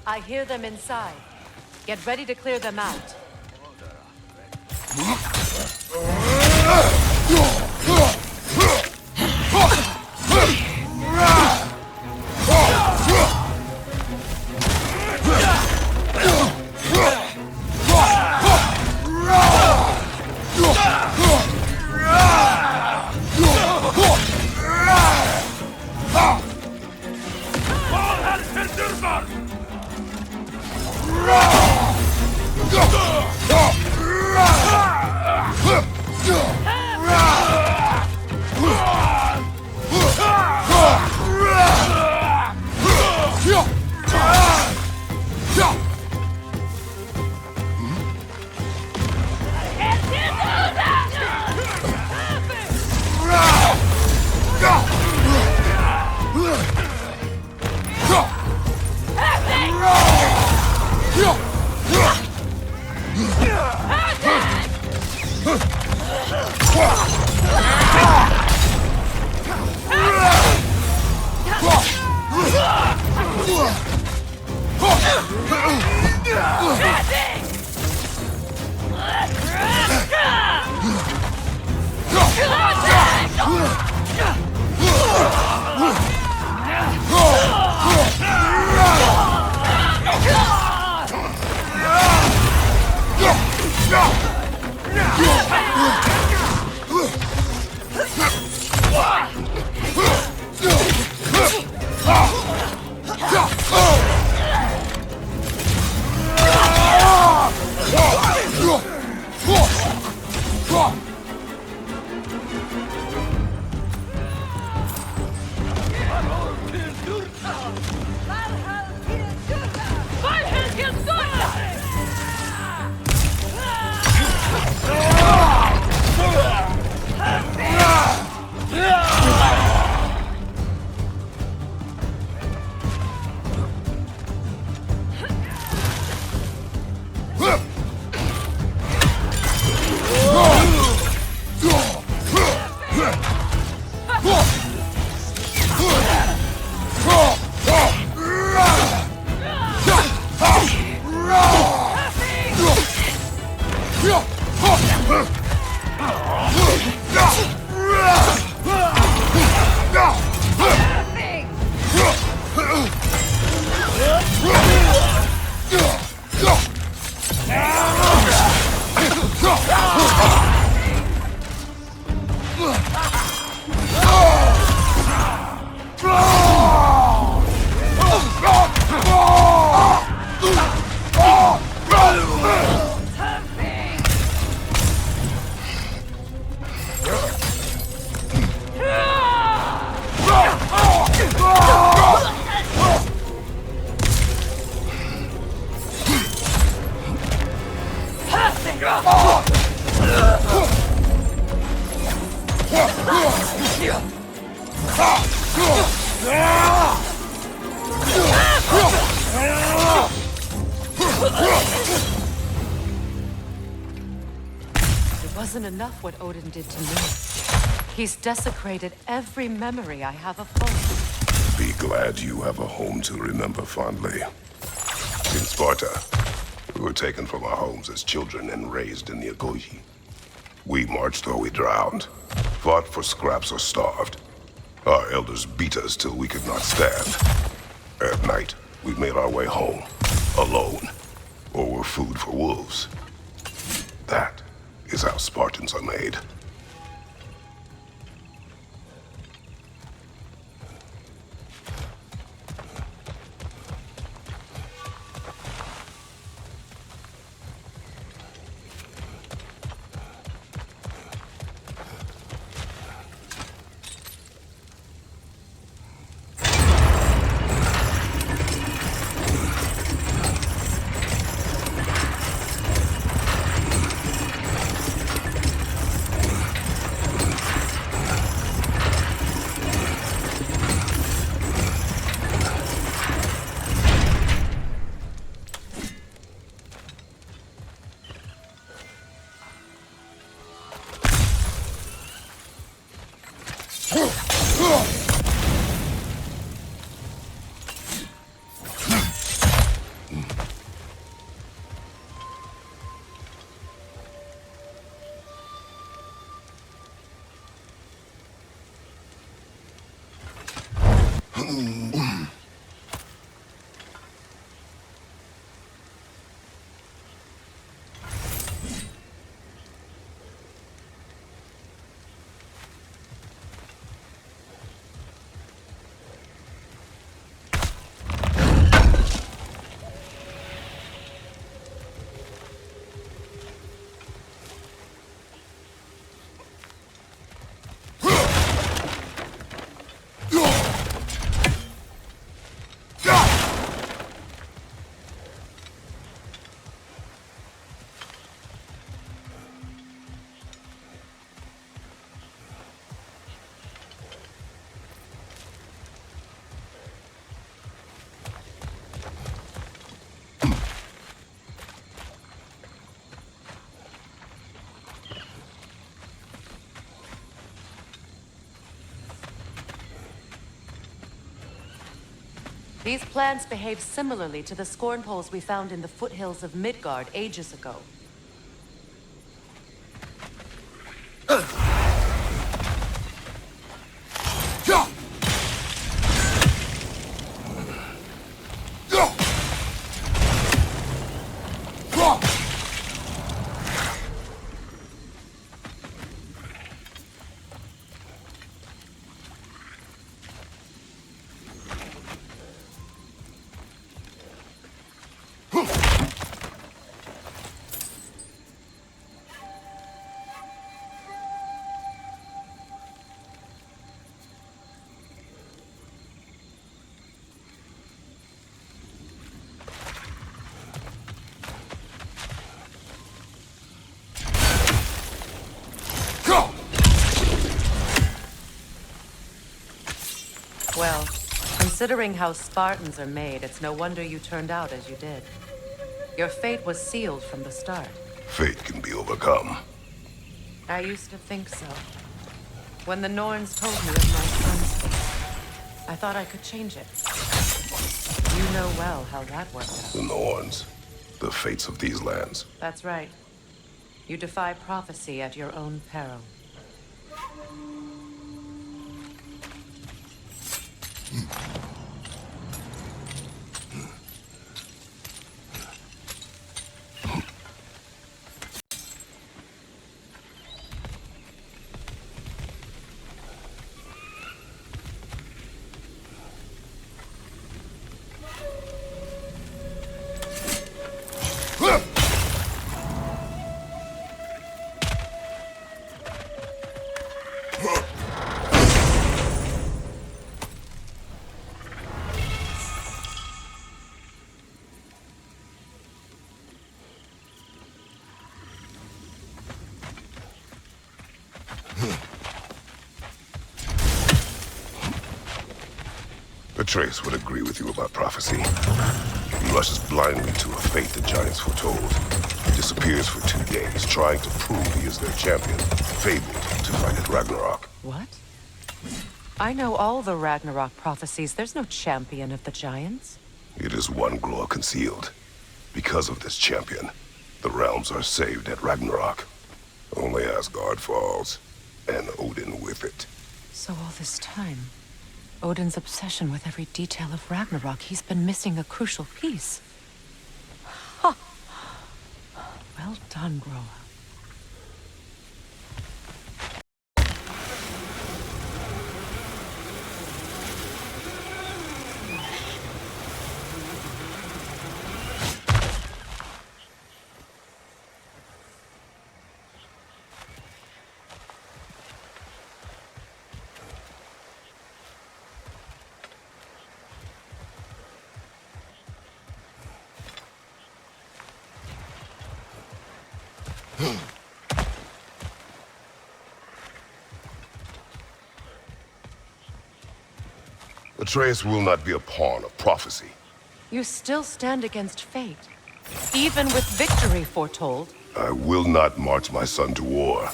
I hear them inside. Get ready to clear them out. It wasn't enough what Odin did to me. He's desecrated every memory I have of home. Be glad you have a home to remember fondly. In Sparta, we were taken from our homes as children and raised in the Agogi. We marched or we drowned, fought for scraps or starved. Our elders beat us till we could not stand. At night, we made our way home, alone, or were food for wolves. That is how Spartans are made. These plants behave similarly to the scorn poles we found in the foothills of Midgard ages ago. Well, considering how Spartans are made, it's no wonder you turned out as you did. Your fate was sealed from the start. Fate can be overcome. I used to think so. When the Norns told me of my son's fate, I thought I could change it. You know well how that worked out. The Norns. The fates of these lands. That's right. You defy prophecy at your own peril. Trace would agree with you about prophecy. He rushes blindly to a fate the Giants foretold. He disappears for 2 days, trying to prove he is their champion, fabled to fight at Ragnarok. What? I know all the Ragnarok prophecies. There's no champion of the Giants. It is one glow concealed. Because of this champion, the realms are saved at Ragnarok. Only Asgard falls, and Odin with it. So all this time, Odin's obsession with every detail of Ragnarok, he's been missing a crucial piece. Huh. Well done, Groa. Atreus will not be a pawn of prophecy. You still stand against fate, even with victory foretold. I will not march my son to war.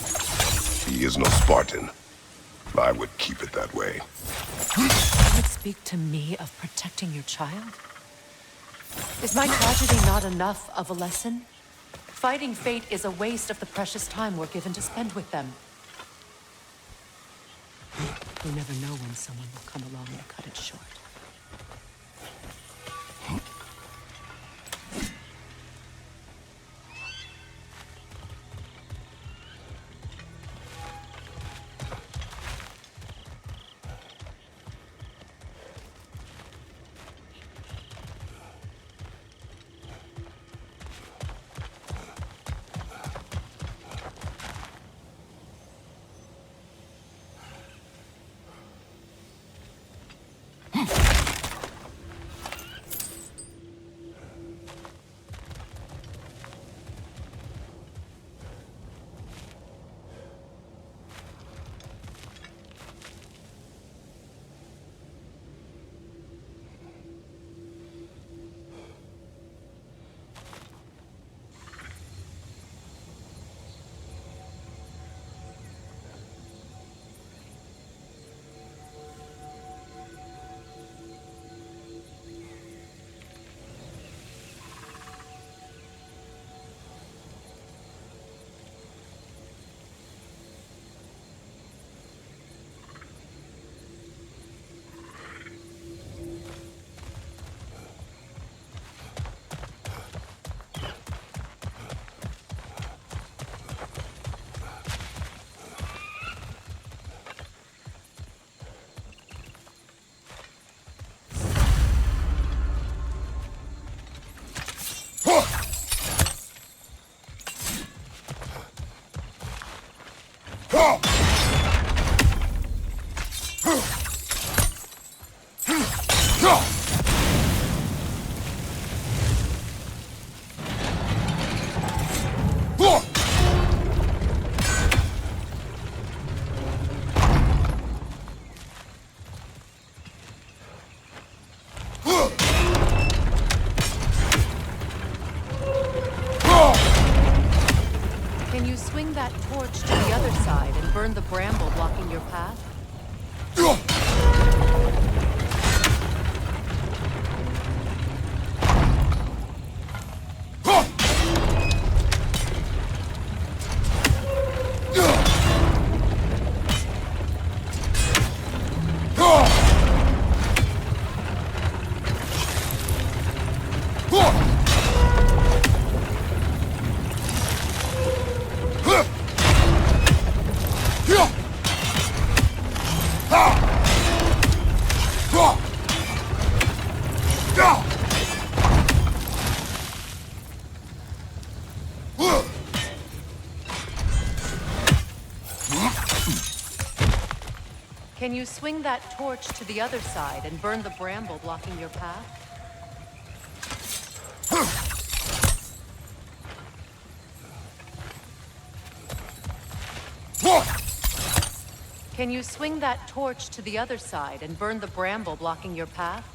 He is no Spartan. I would keep it that way. You would speak to me of protecting your child? Is my tragedy not enough of a lesson? Fighting fate is a waste of the precious time we're given to spend with them. You never know when someone will come along and cut it short. Can you swing that torch to the other side and burn the bramble blocking your path? Can you swing that torch to the other side and burn the bramble blocking your path? Can you swing that torch to the other side and burn the bramble blocking your path?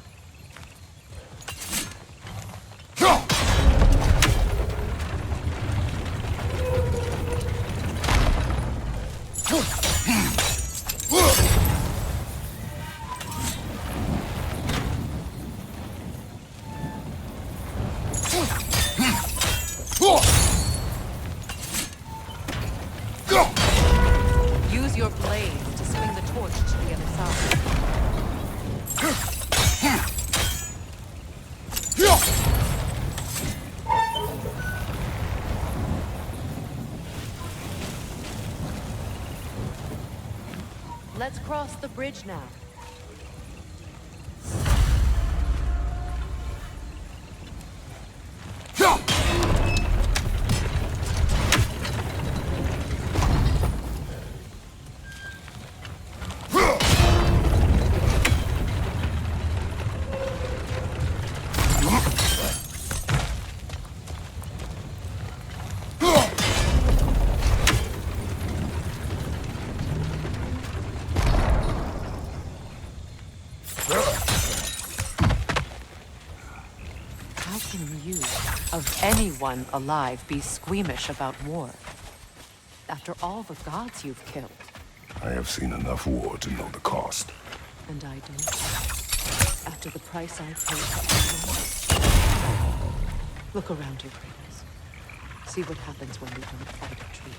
Use your blades to swing the torch to the other side. Let's cross the bridge now. How can you, of anyone alive, be squeamish about war? After all the gods you've killed. I have seen enough war to know the cost. And I do. After the price I paid for everyone. Look around you, Kratos. See what happens when we don't fight a treaty.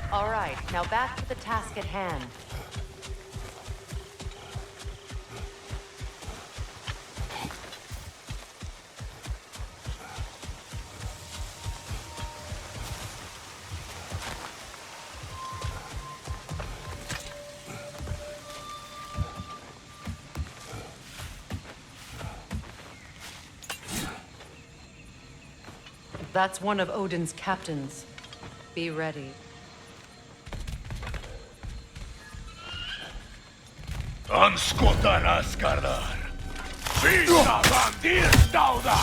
All right, now back to the task at hand. That's one of Odin's captains. Be ready. Anskotan askardar! Visa bandirstauda!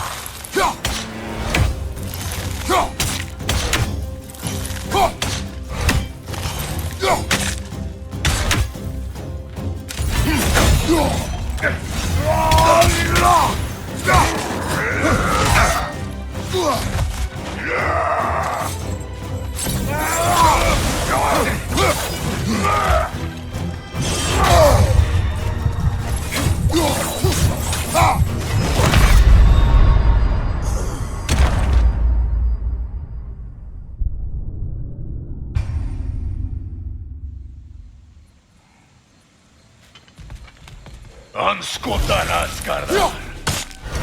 Anskotan askardar!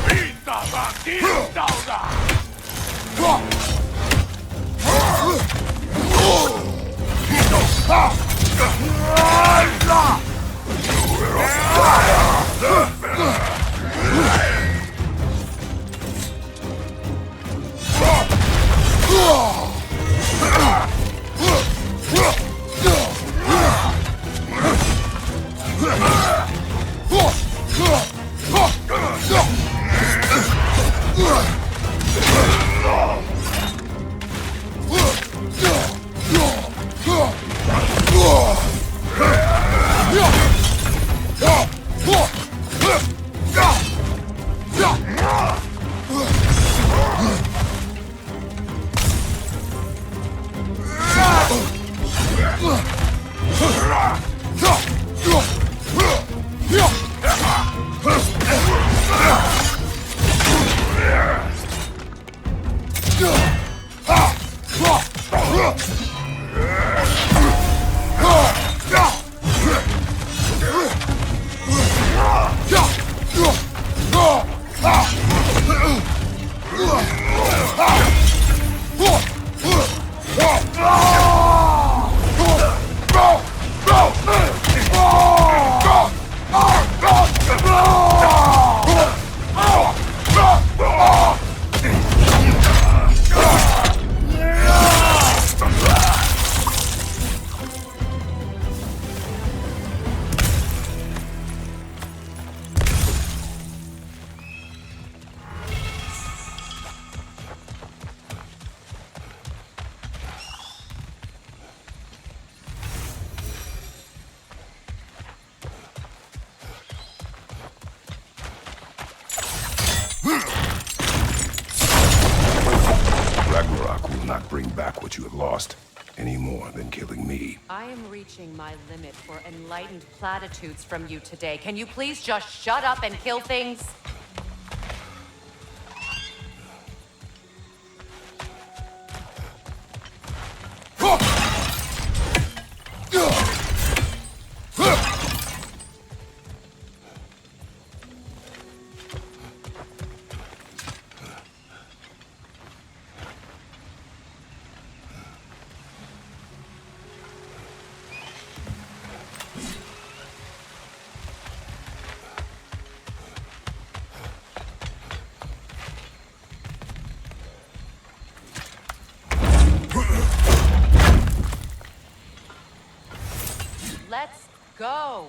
Visa bandirstauda! Ragnarok will not bring back what you have lost, any more than killing me. I am reaching my limit for enlightened platitudes from you today. Can you please just shut up and kill things? go!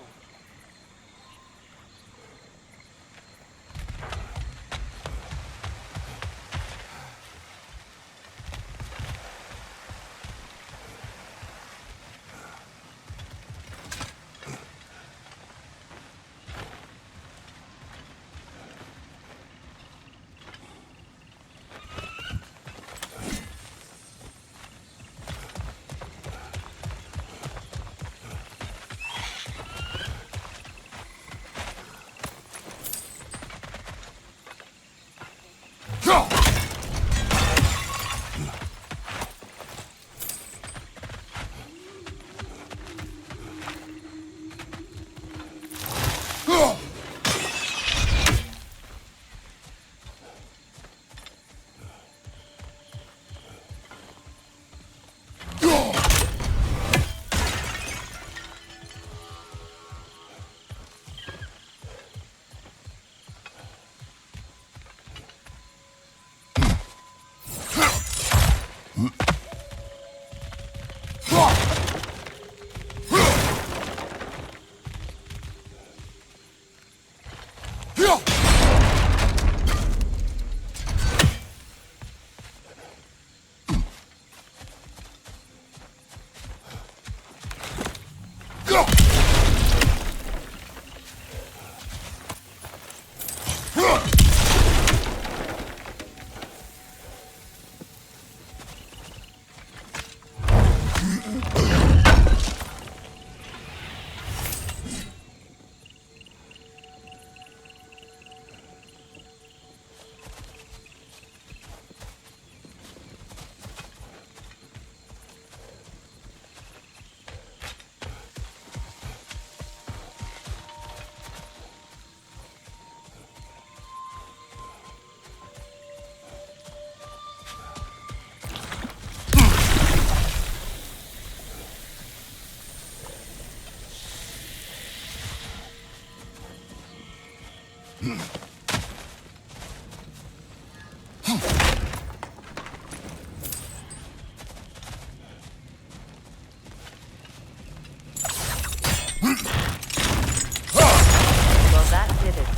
Well, that did it.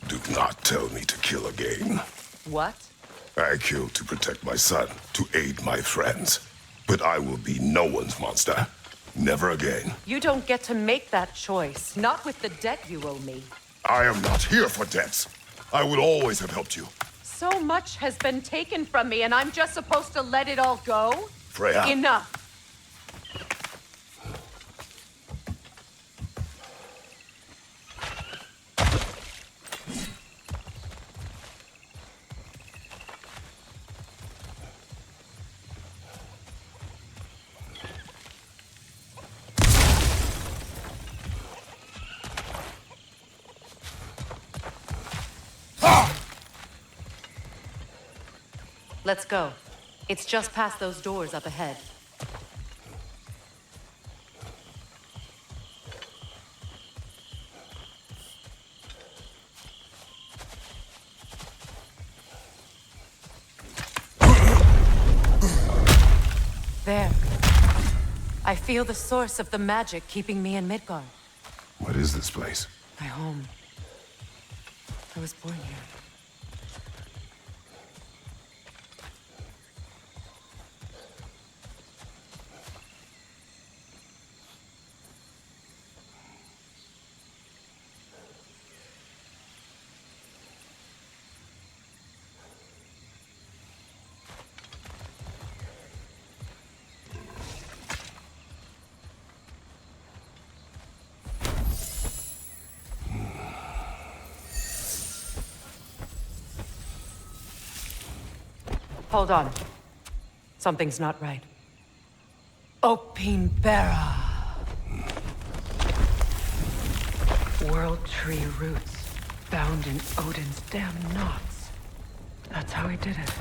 Do not tell me to kill again. What? I kill to protect my son, to aid my friends. But I will be no one's monster. Never again. You don't get to make that choice. Not with the debt you owe me. I am not here for debts. I would always have helped you. So much has been taken from me, and I'm just supposed to let it all go? Freya. Enough. Let's go. It's just past those doors up ahead. There. I feel the source of the magic keeping me in Midgard. What is this place? My home. I was born here. Hold on. Something's not right. Opinbera. World tree roots found in Odin's damn knots. That's how he did it.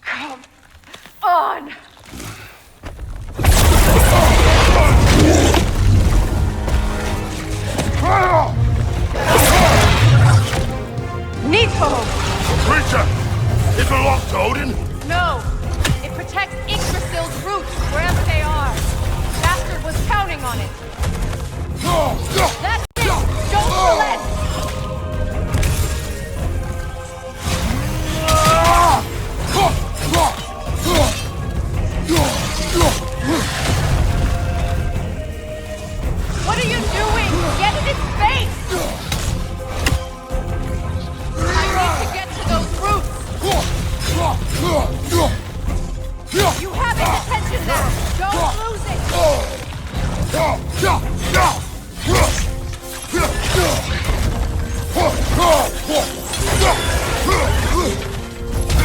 Come on! Nico! Creature! It belongs to Odin? No! It protects Yggdrasil's roots, wherever they are. Bastard was counting on it. That's it! Don't relent! What are you doing? Get in its face! I need to get to those roots! You have its attention now! Don't lose it!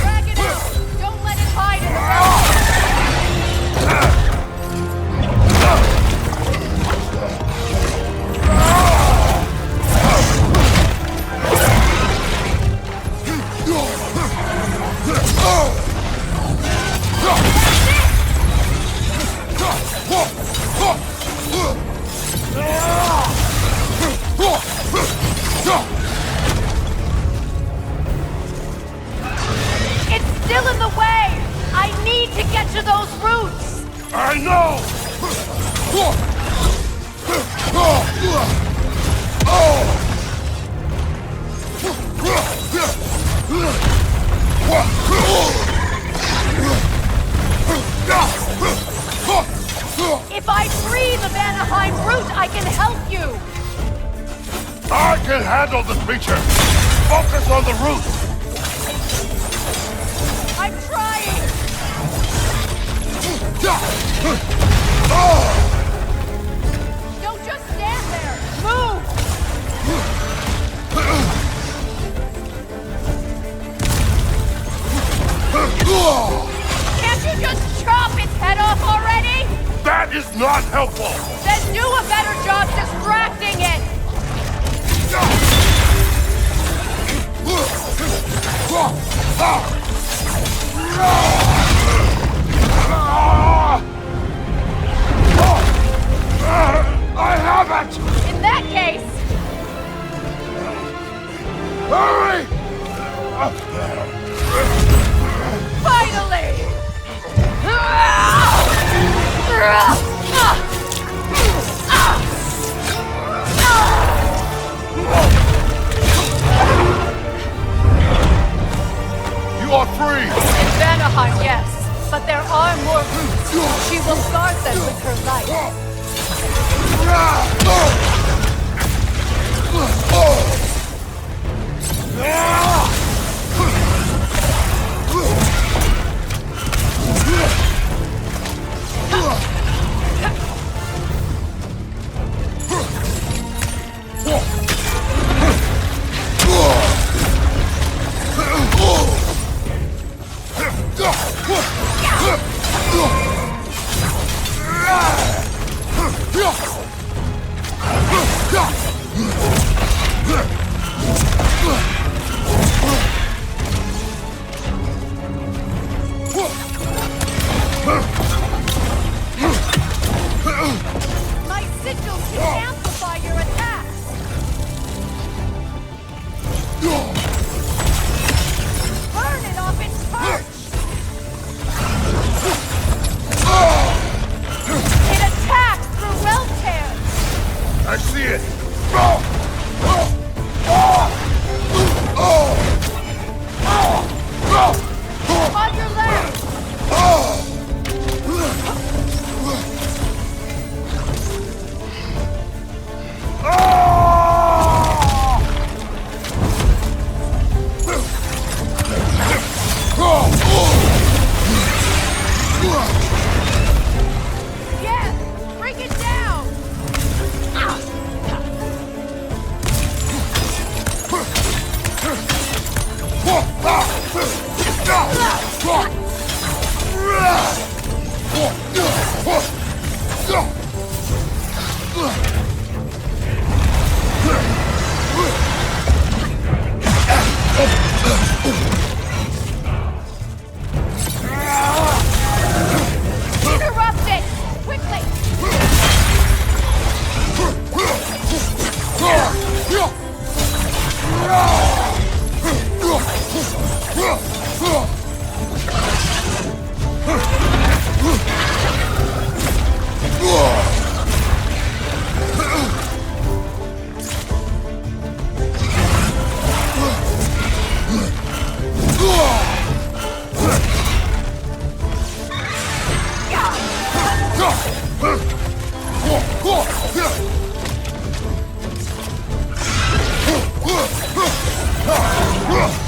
Drag it out! Don't let it hide in the road! It's still in the way! I need to get to those roots! I know! If I free the Vanaheim root, I can help you! I can handle the creature! Focus on the root! I'm trying! Don't just stand there! Move! Can't you just chop its head off already? That is not helpful! Then do a better job distracting it! I have it! In that case, Hurry! finally! You are free! In Vanaheim, yes, but there are more roots. She will guard them with her life. Yes! Bring it down! Interrupt it! Quickly!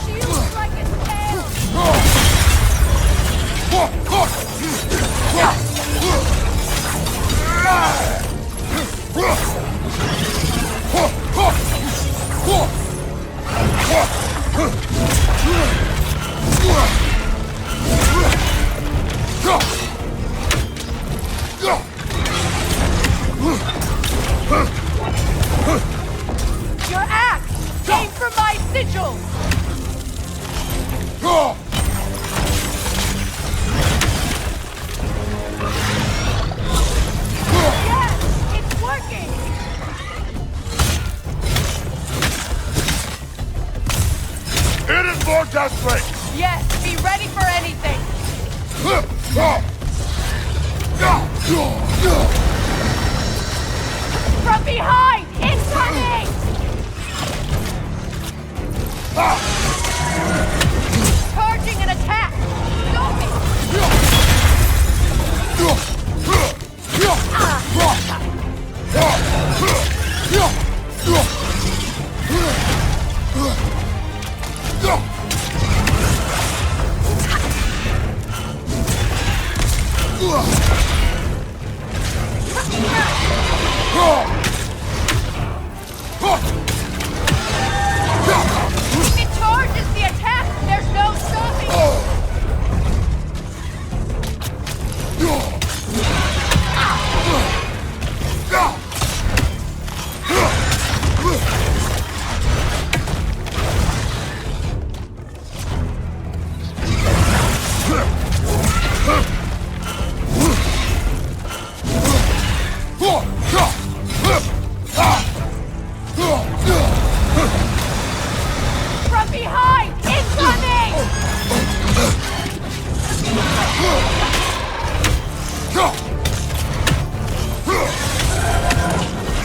Shield strike its tail! Your axe came from my sigils! Yes! It's working! It is more desperate! Yes, be ready for anything! From behind! Incoming! Charging an attack! Stop it! If it charges the attack, there's no stopping it! From behind! Incoming!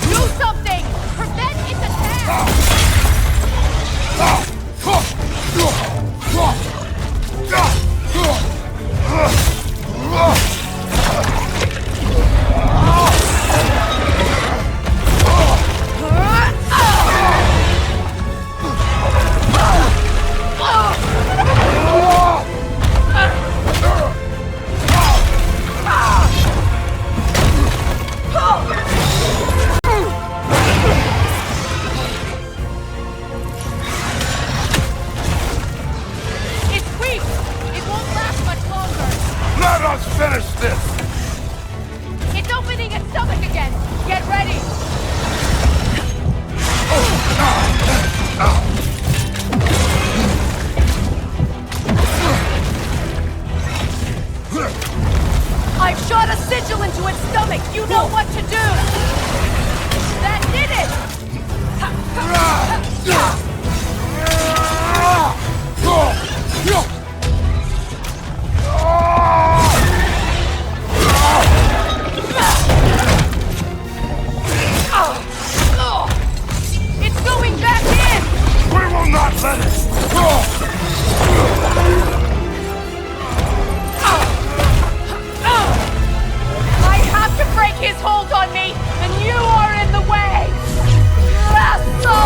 Do something! Prevent its attack! It's weak! It won't last much longer! Let us finish this! It's opening its stomach again! Get ready! I've shot a sigil into its stomach! You know what to do! That did it! It's going back in! We will not let it! I have to break his hold on me, and you are in the way! Lasso!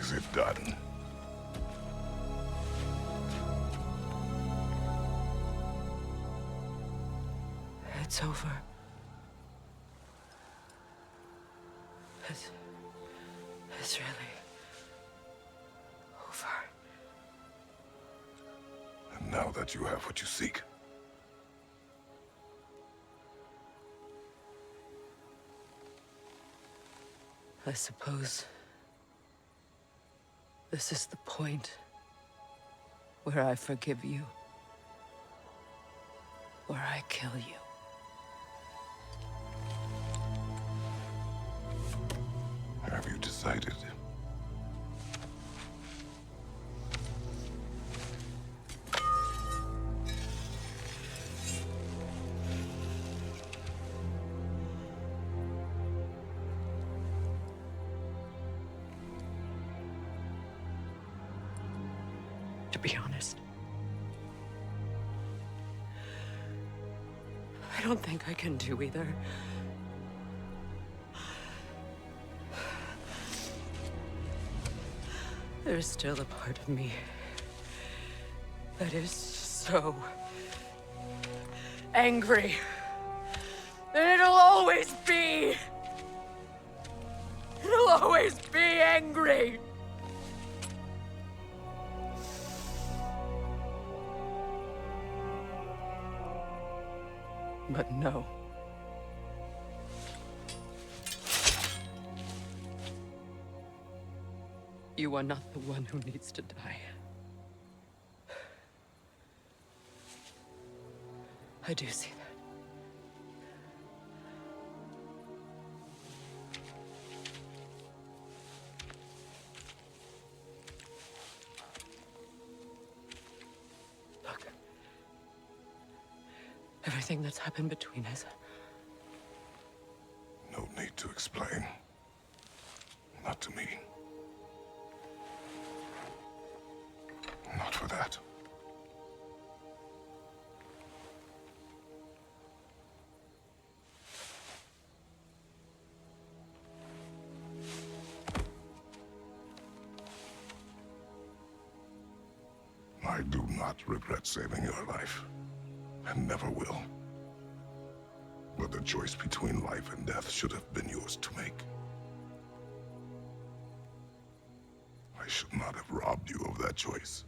Is it done? It's over. It's really over. And now that you have what you seek, I suppose this is the point where I forgive you, where I kill you. have you decided? To be honest, I don't think I can do either. There's still a part of me that is so angry. And it'll always be. It'll always be angry. But no. You are not the one who needs to die. I do see that. Look. Everything that's happened between us. No need to explain. Not to me. Not for that. I do not regret saving your life, and never will. But the choice between life and death should have been yours to make. I should not have robbed you of that choice.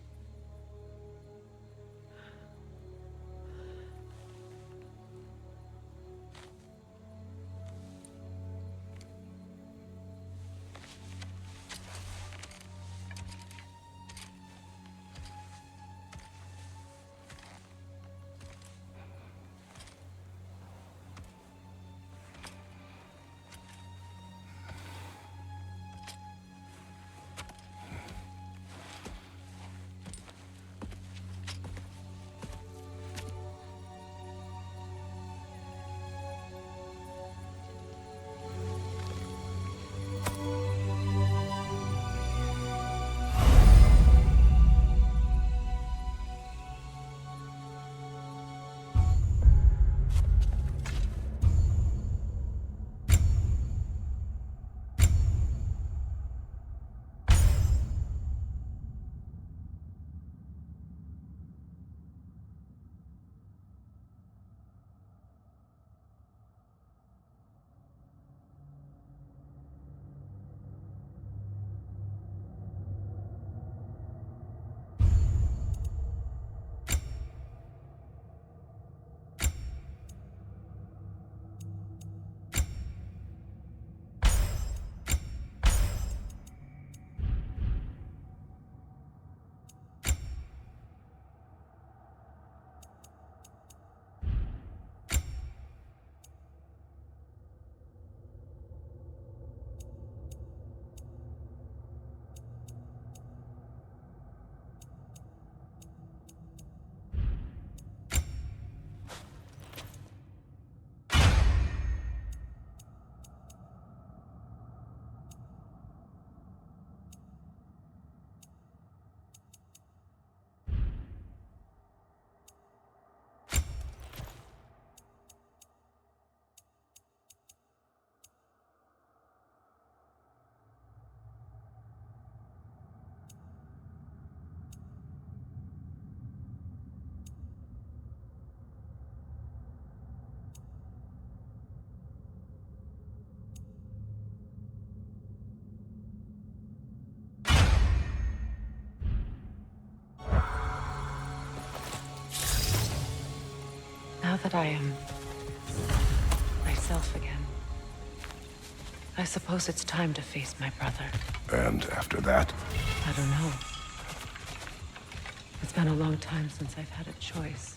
that I am myself again. I suppose it's time to face my brother. And after that? I don't know. It's been a long time since I've had a choice.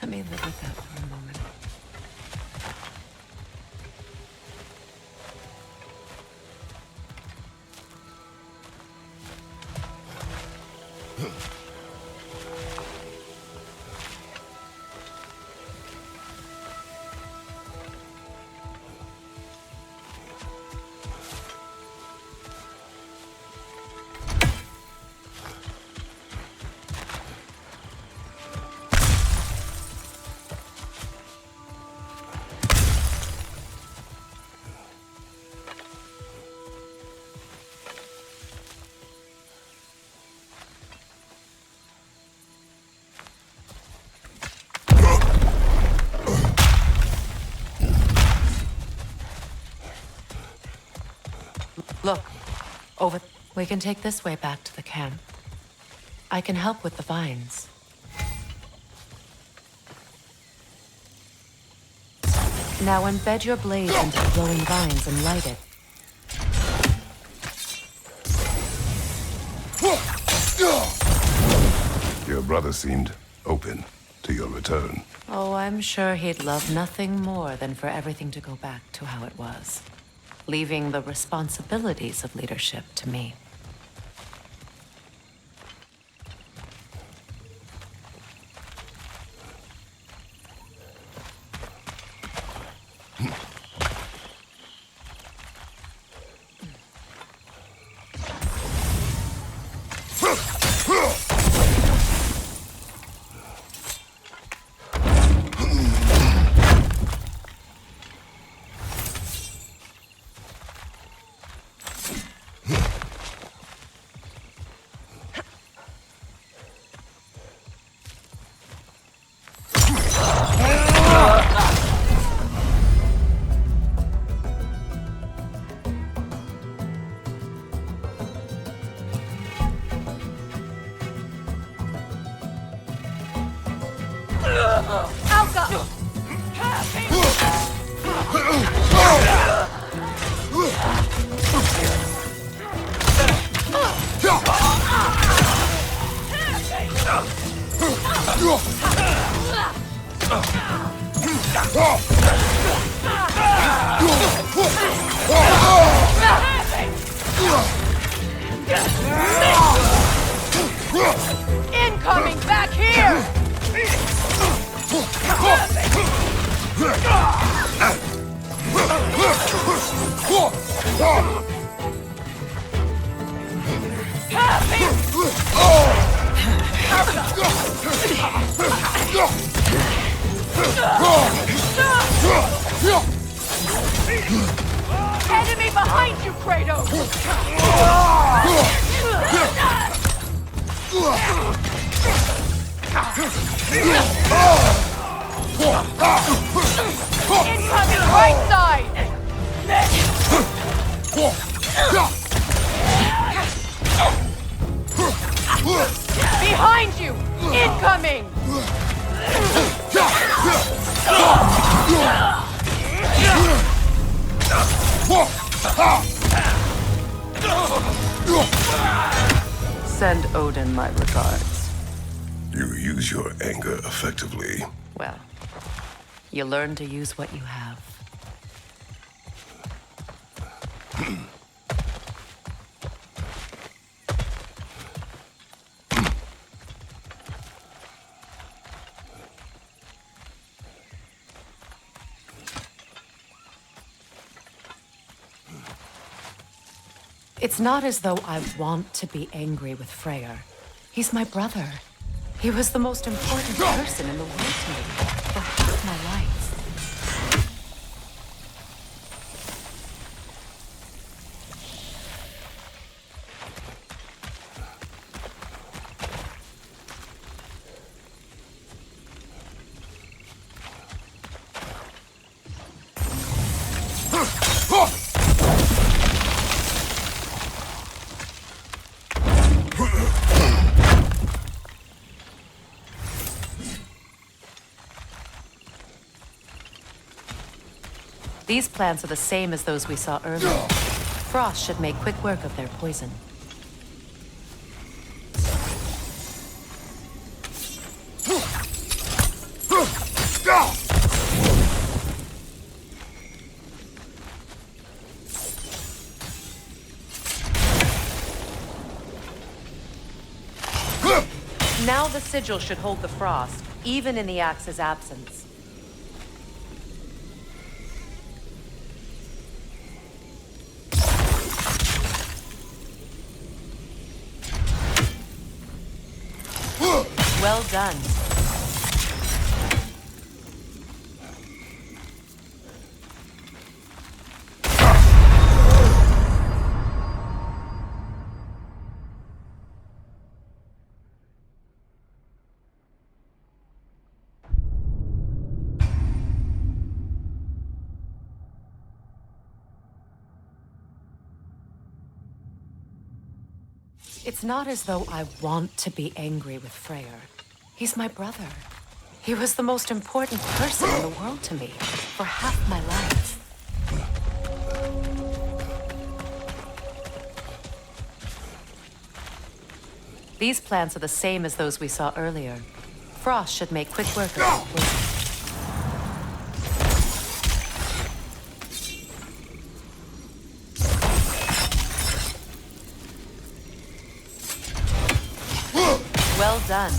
Let me live with that for a moment. Look, over. We can take this way back to the camp. I can help with the vines. Now embed your blades into the glowing vines and light it. Your brother seemed open to your return. Oh, I'm sure he'd love nothing more than for everything to go back to how it was, leaving the responsibilities of leadership to me. Incoming back here! Enemy behind you, Kratos! Incoming right side! Behind you! Incoming! Send Odin my regards. You use your anger effectively. Well, you learn to use what you have. It's not as though I want to be angry with Freyr. He's my brother. He was the most important person in the world to me for half my life. These plants are the same as those we saw earlier. Frost should make quick work of their poison. Now the sigil should hold the frost, even in the axe's absence. Well done. It's not as though I want to be angry with Freyr. He's my brother. He was the most important person in the world to me for half my life. These plants are the same as those we saw earlier. Frost should make quick work of their poison. Well done.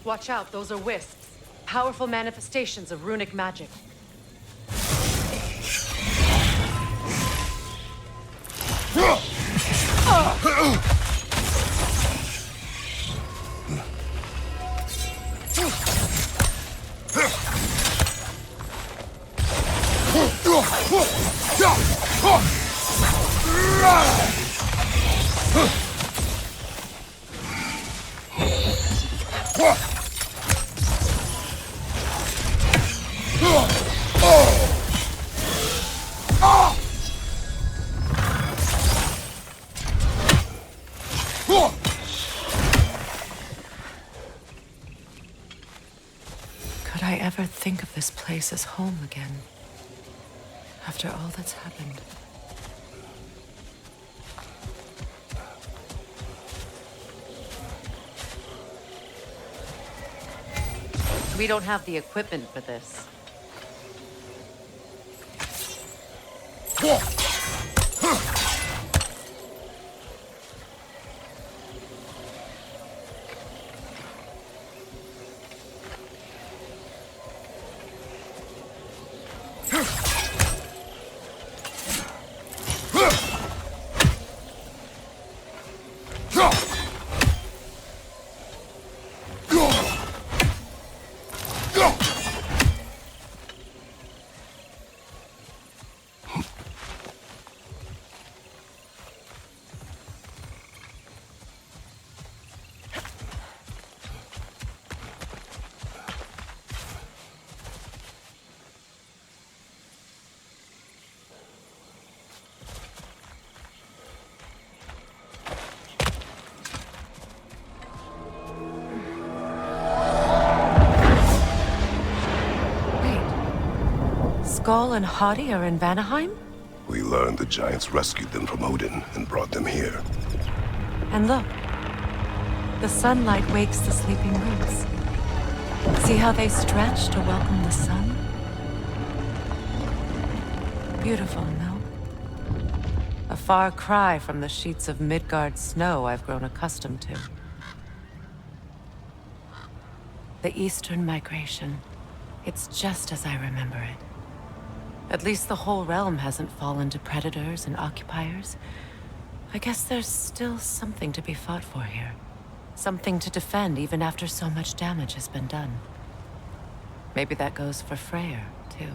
Watch out, those are wisps. Powerful manifestations of runic magic. Could I ever think of this place as home again? After all that's happened. We don't have the equipment for this. Skull and Hadi are in Vanaheim? We learned the giants rescued them from Odin and brought them here. And look, the sunlight wakes the sleeping roots. See how they stretch to welcome the sun? Beautiful, no? A far cry from the sheets of Midgard snow I've grown accustomed to. The Eastern Migration. It's just as I remember it. At least the whole realm hasn't fallen to predators and occupiers. I guess there's still something to be fought for here. Something to defend even after so much damage has been done. Maybe that goes for Freyr, too.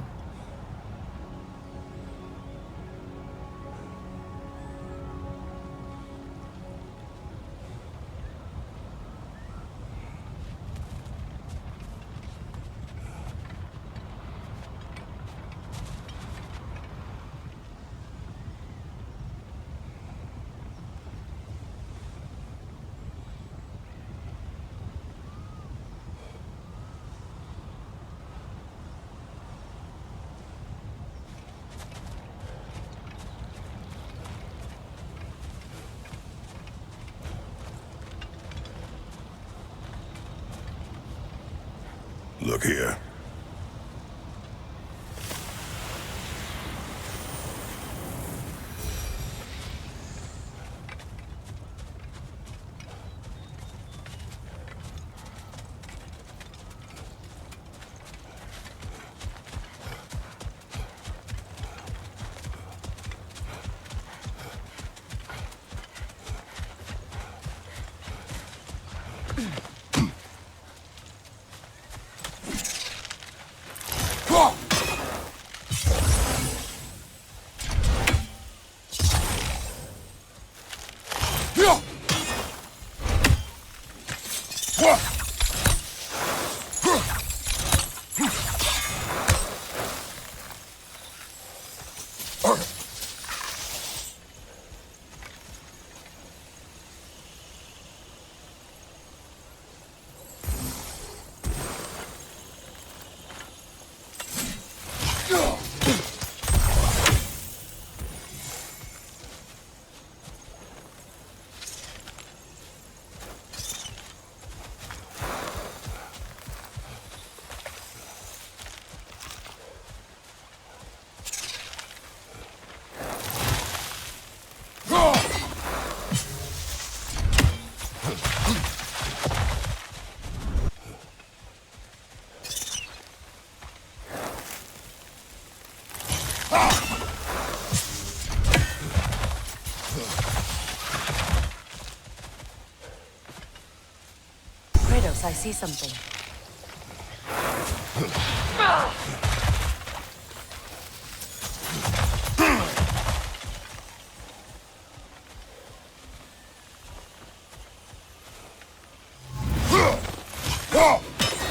Look here. I see something.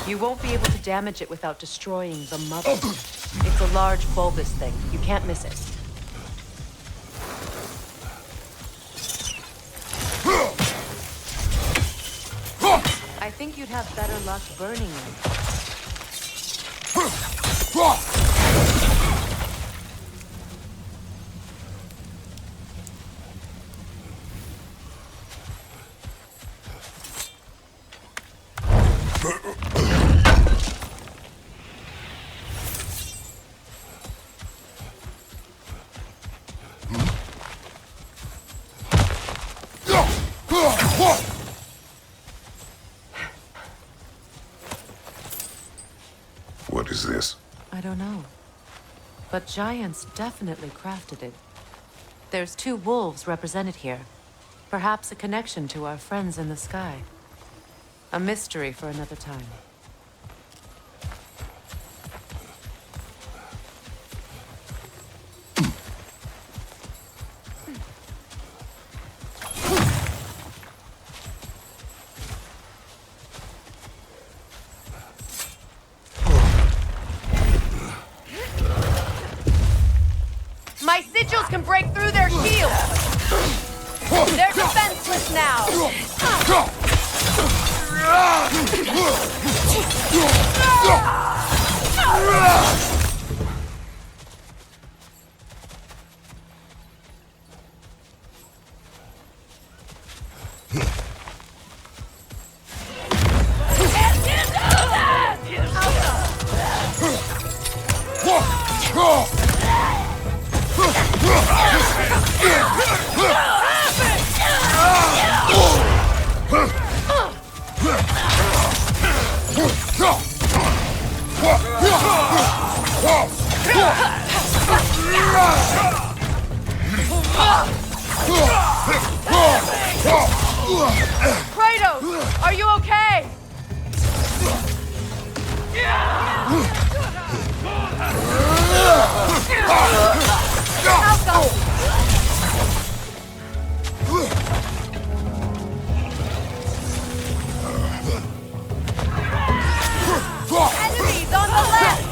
You won't be able to damage it without destroying the mother. It's a large bulbous thing. You can't miss it. I think you'd have better luck burning it. What is this? I don't know. But giants definitely crafted it. There's 2 wolves represented here. Perhaps a connection to our friends in the sky. A mystery for another time. My sigils can break through their shields! They're defenseless now! Yeah! Kratos, are you okay? Enemies on the left!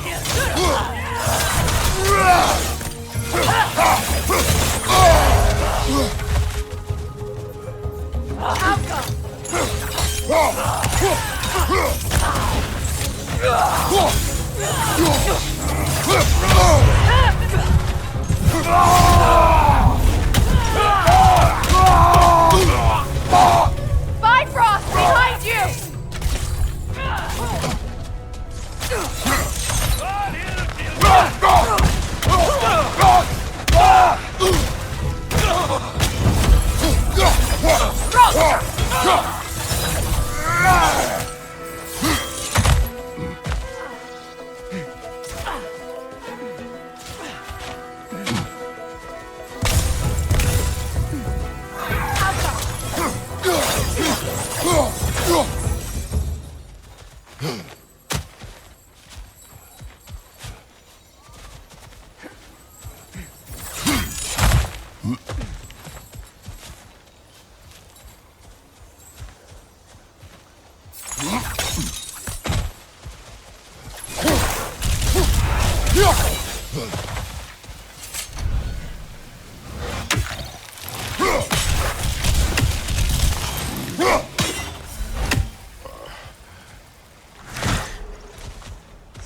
Bifrost, behind you!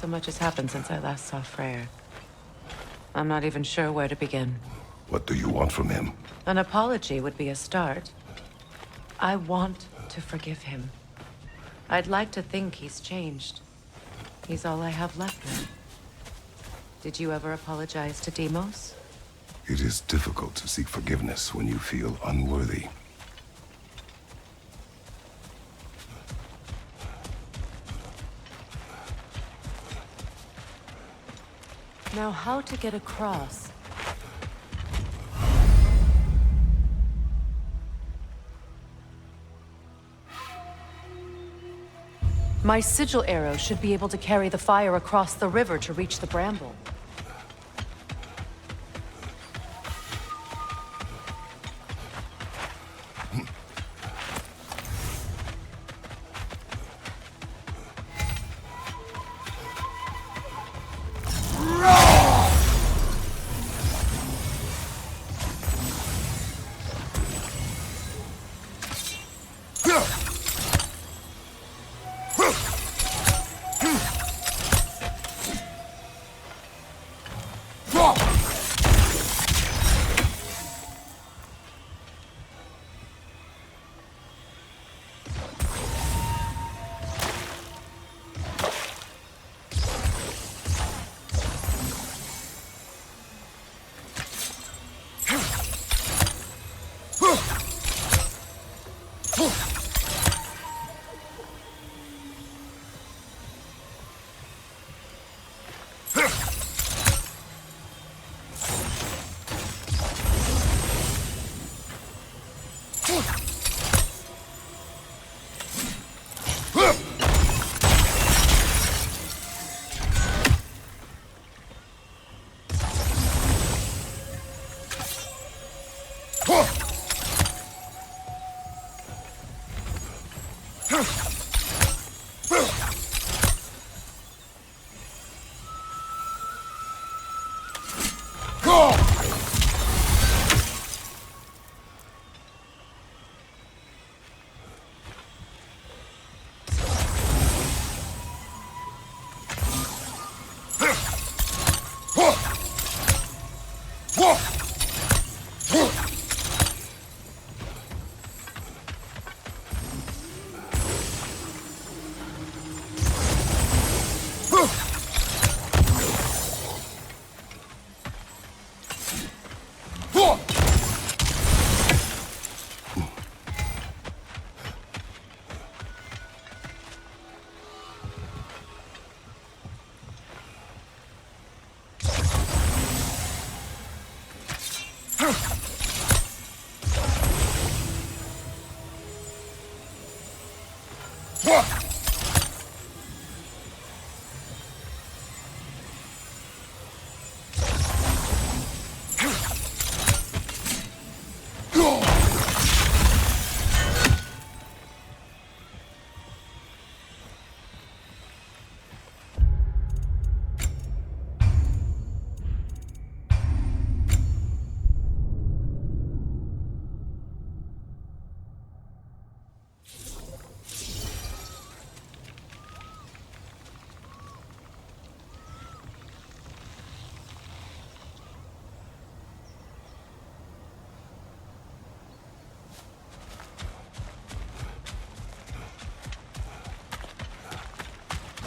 So much has happened since I last saw Freyr. I'm not even sure where to begin. What do you want from him? An apology would be a start. I want to forgive him. I'd like to think he's changed. He's all I have left now. Did you ever apologize to Deimos? It is difficult to seek forgiveness when you feel unworthy. Now, how to get across? My sigil arrow should be able to carry the fire across the river to reach the bramble.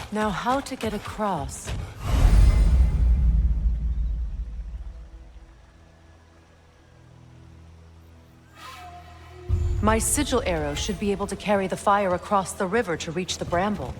Now, how to get across? My sigil arrow should be able to carry the fire across the river to reach the bramble.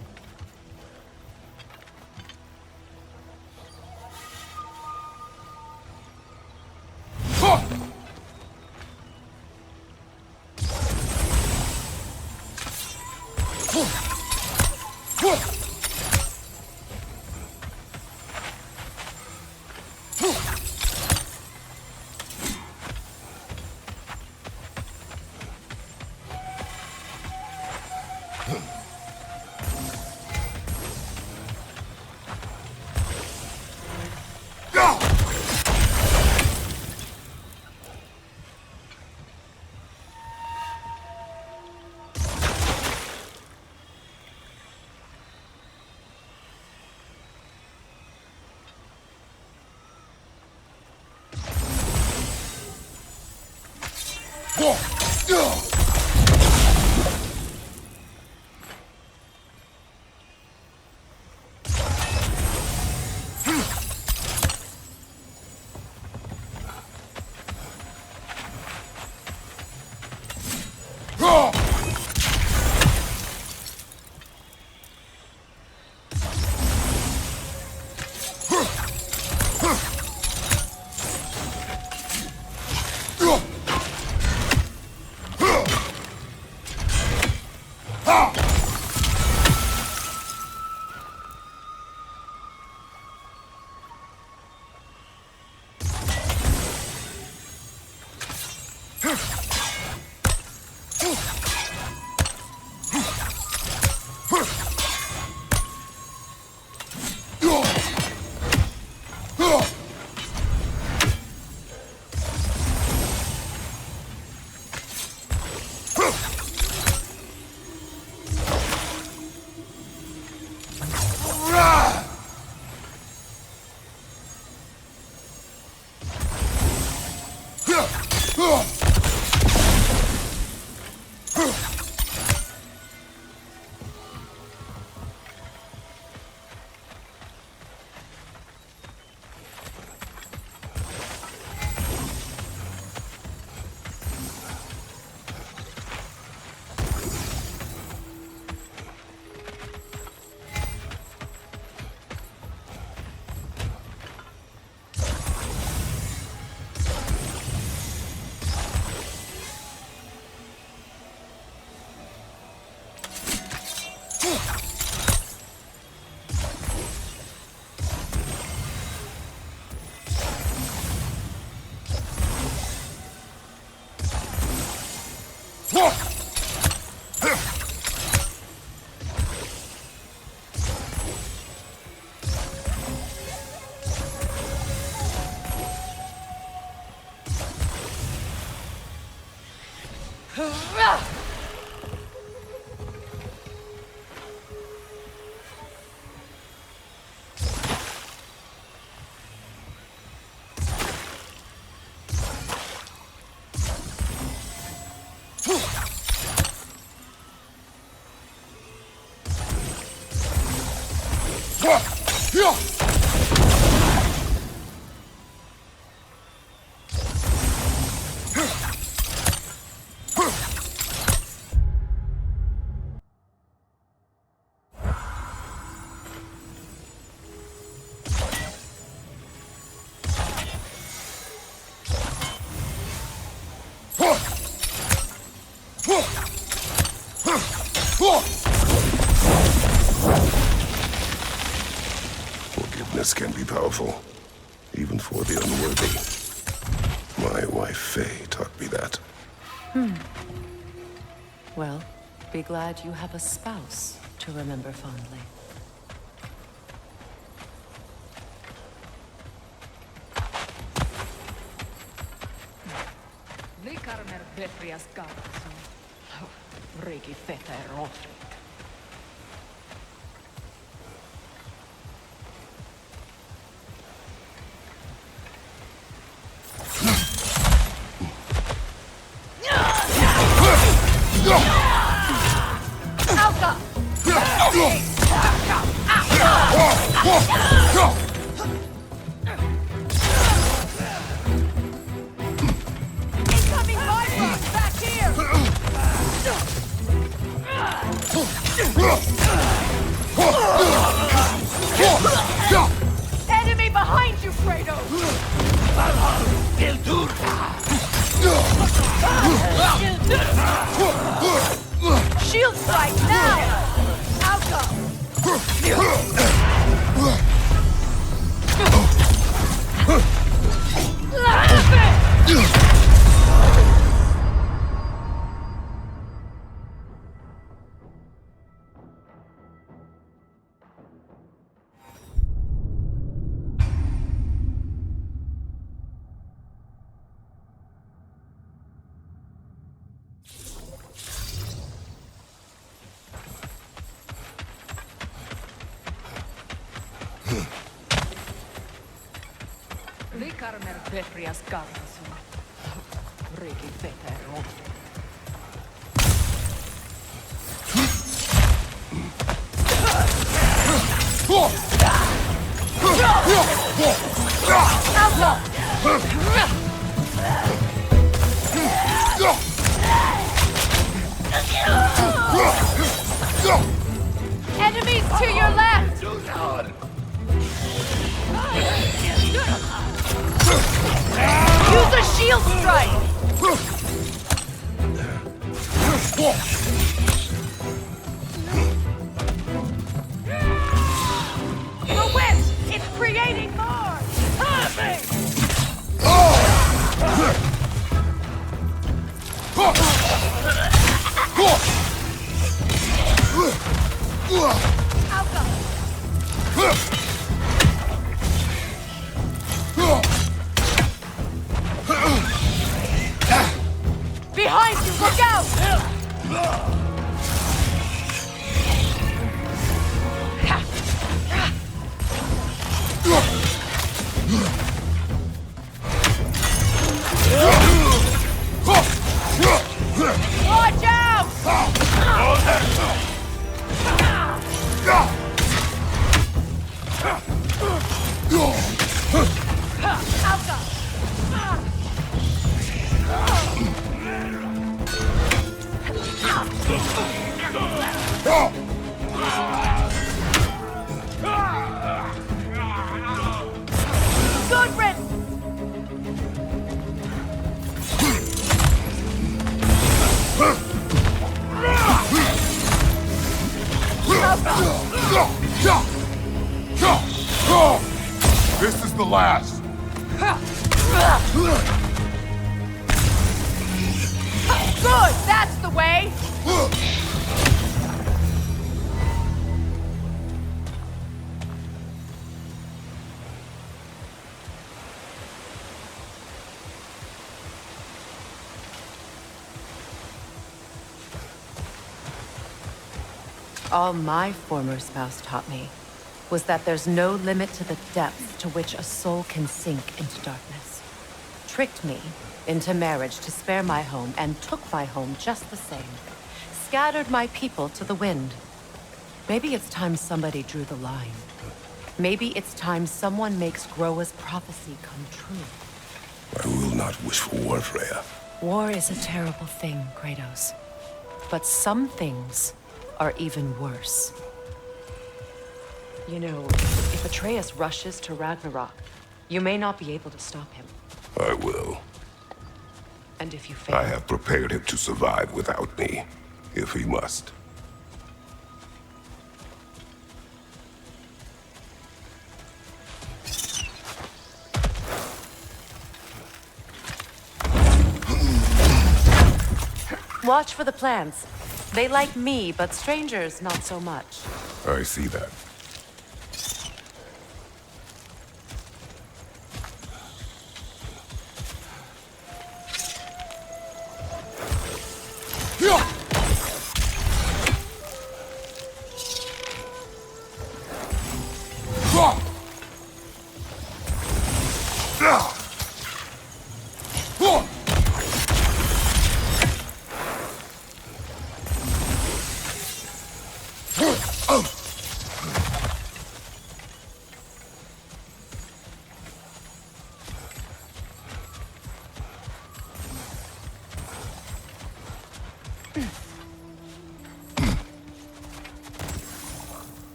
Forgiveness can be powerful, even for the unworthy. My wife Faye taught me that. Well, be glad you have a spouse to remember fondly. Vikarmer Petrias Garson. Riki Fetero. Alka! Incoming Bifrost back here! Enemy behind you, Kratos! Shield strike now! Outcome! Rikarmer Petrias Karlsson. Regi Veteron. Enemies to your left! Use a shield strike! The wind! It's creating more! Behind you, look out! Watch out! Good riddance! This is the last. Good, that's the way! All my former spouse taught me was that there's no limit to the depth to which a soul can sink into darkness. Tricked me into marriage to spare my home and took my home just the same. Scattered my people to the wind. Maybe it's time somebody drew the line. Maybe it's time someone makes Groa's prophecy come true. I will not wish for war, Freya. War is a terrible thing, Kratos. But some things are even worse. You know, if Atreus rushes to Ragnarok, you may not be able to stop him. I will. And if you fail... I have prepared him to survive without me, if he must. Watch for the plants. They like me, but strangers not so much. I see that.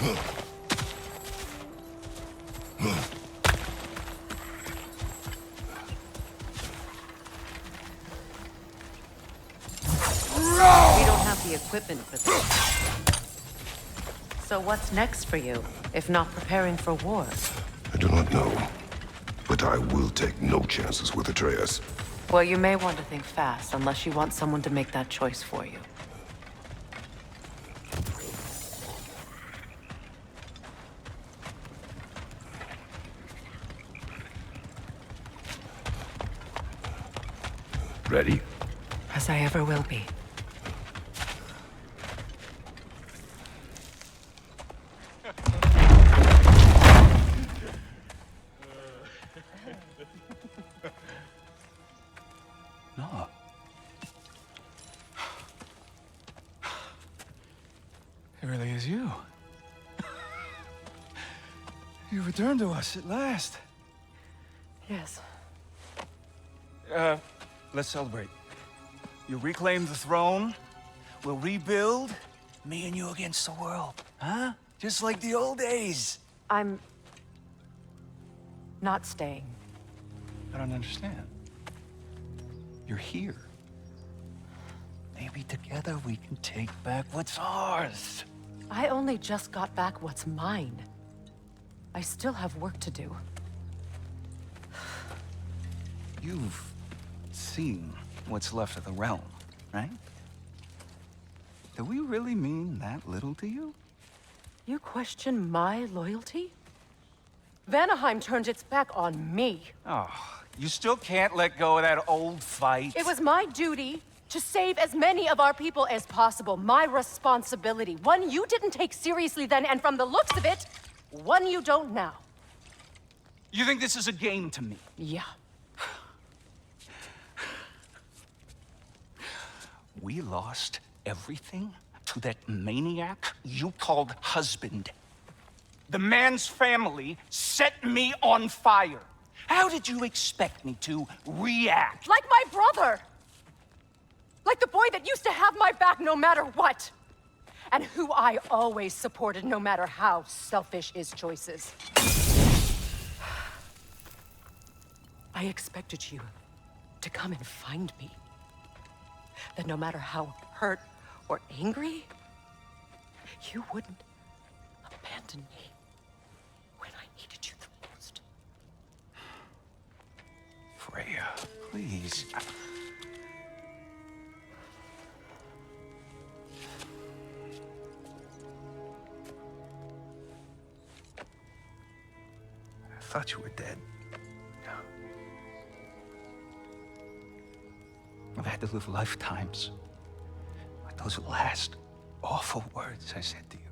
We don't have the equipment for this. So what's next for you, if not preparing for war? I do not know, but I will take no chances with Atreus. Well, you may want to think fast, unless you want someone to make that choice for you. Ready? As I ever will be. No. It really is you. You returned to us at last. Yes. Let's celebrate. You reclaim the throne. We'll rebuild. Me and you against the world. Huh? Just like the old days. I'm... not staying. I don't understand. You're here. Maybe together we can take back what's ours. I only just got back what's mine. I still have work to do. You've seen what's left of the realm, right? Do we really mean that little to you? You question my loyalty? Vanaheim turned its back on me. Oh, you still can't let go of that old fight? It was my duty to save as many of our people as possible. My responsibility. One you didn't take seriously then, and from the looks of it, one you don't now. You think this is a game to me? Yeah. We lost everything to that maniac you called husband. The man's family set me on fire. How did you expect me to react? Like my brother! Like the boy that used to have my back no matter what! And who I always supported no matter how selfish his choices. I expected you to come and find me. That no matter how hurt or angry, you wouldn't abandon me when I needed you the most. Freya, please. I thought you were dead. I've had to live lifetimes like those last awful words I said to you.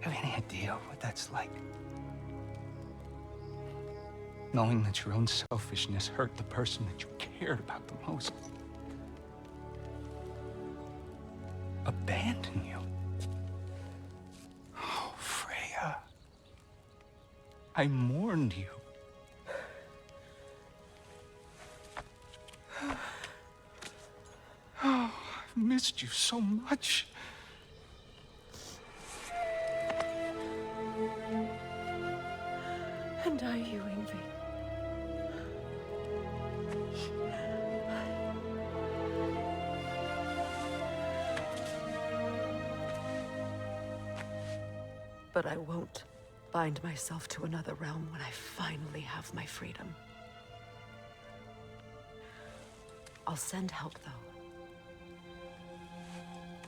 You have any idea what that's like? Knowing that your own selfishness hurt the person that you cared about the most. Abandon you. Oh, Freya. I mourned you. Oh, I've missed you so much. And I, you, Ingvi. But I won't bind myself to another realm when I finally have my freedom. I'll send help, though.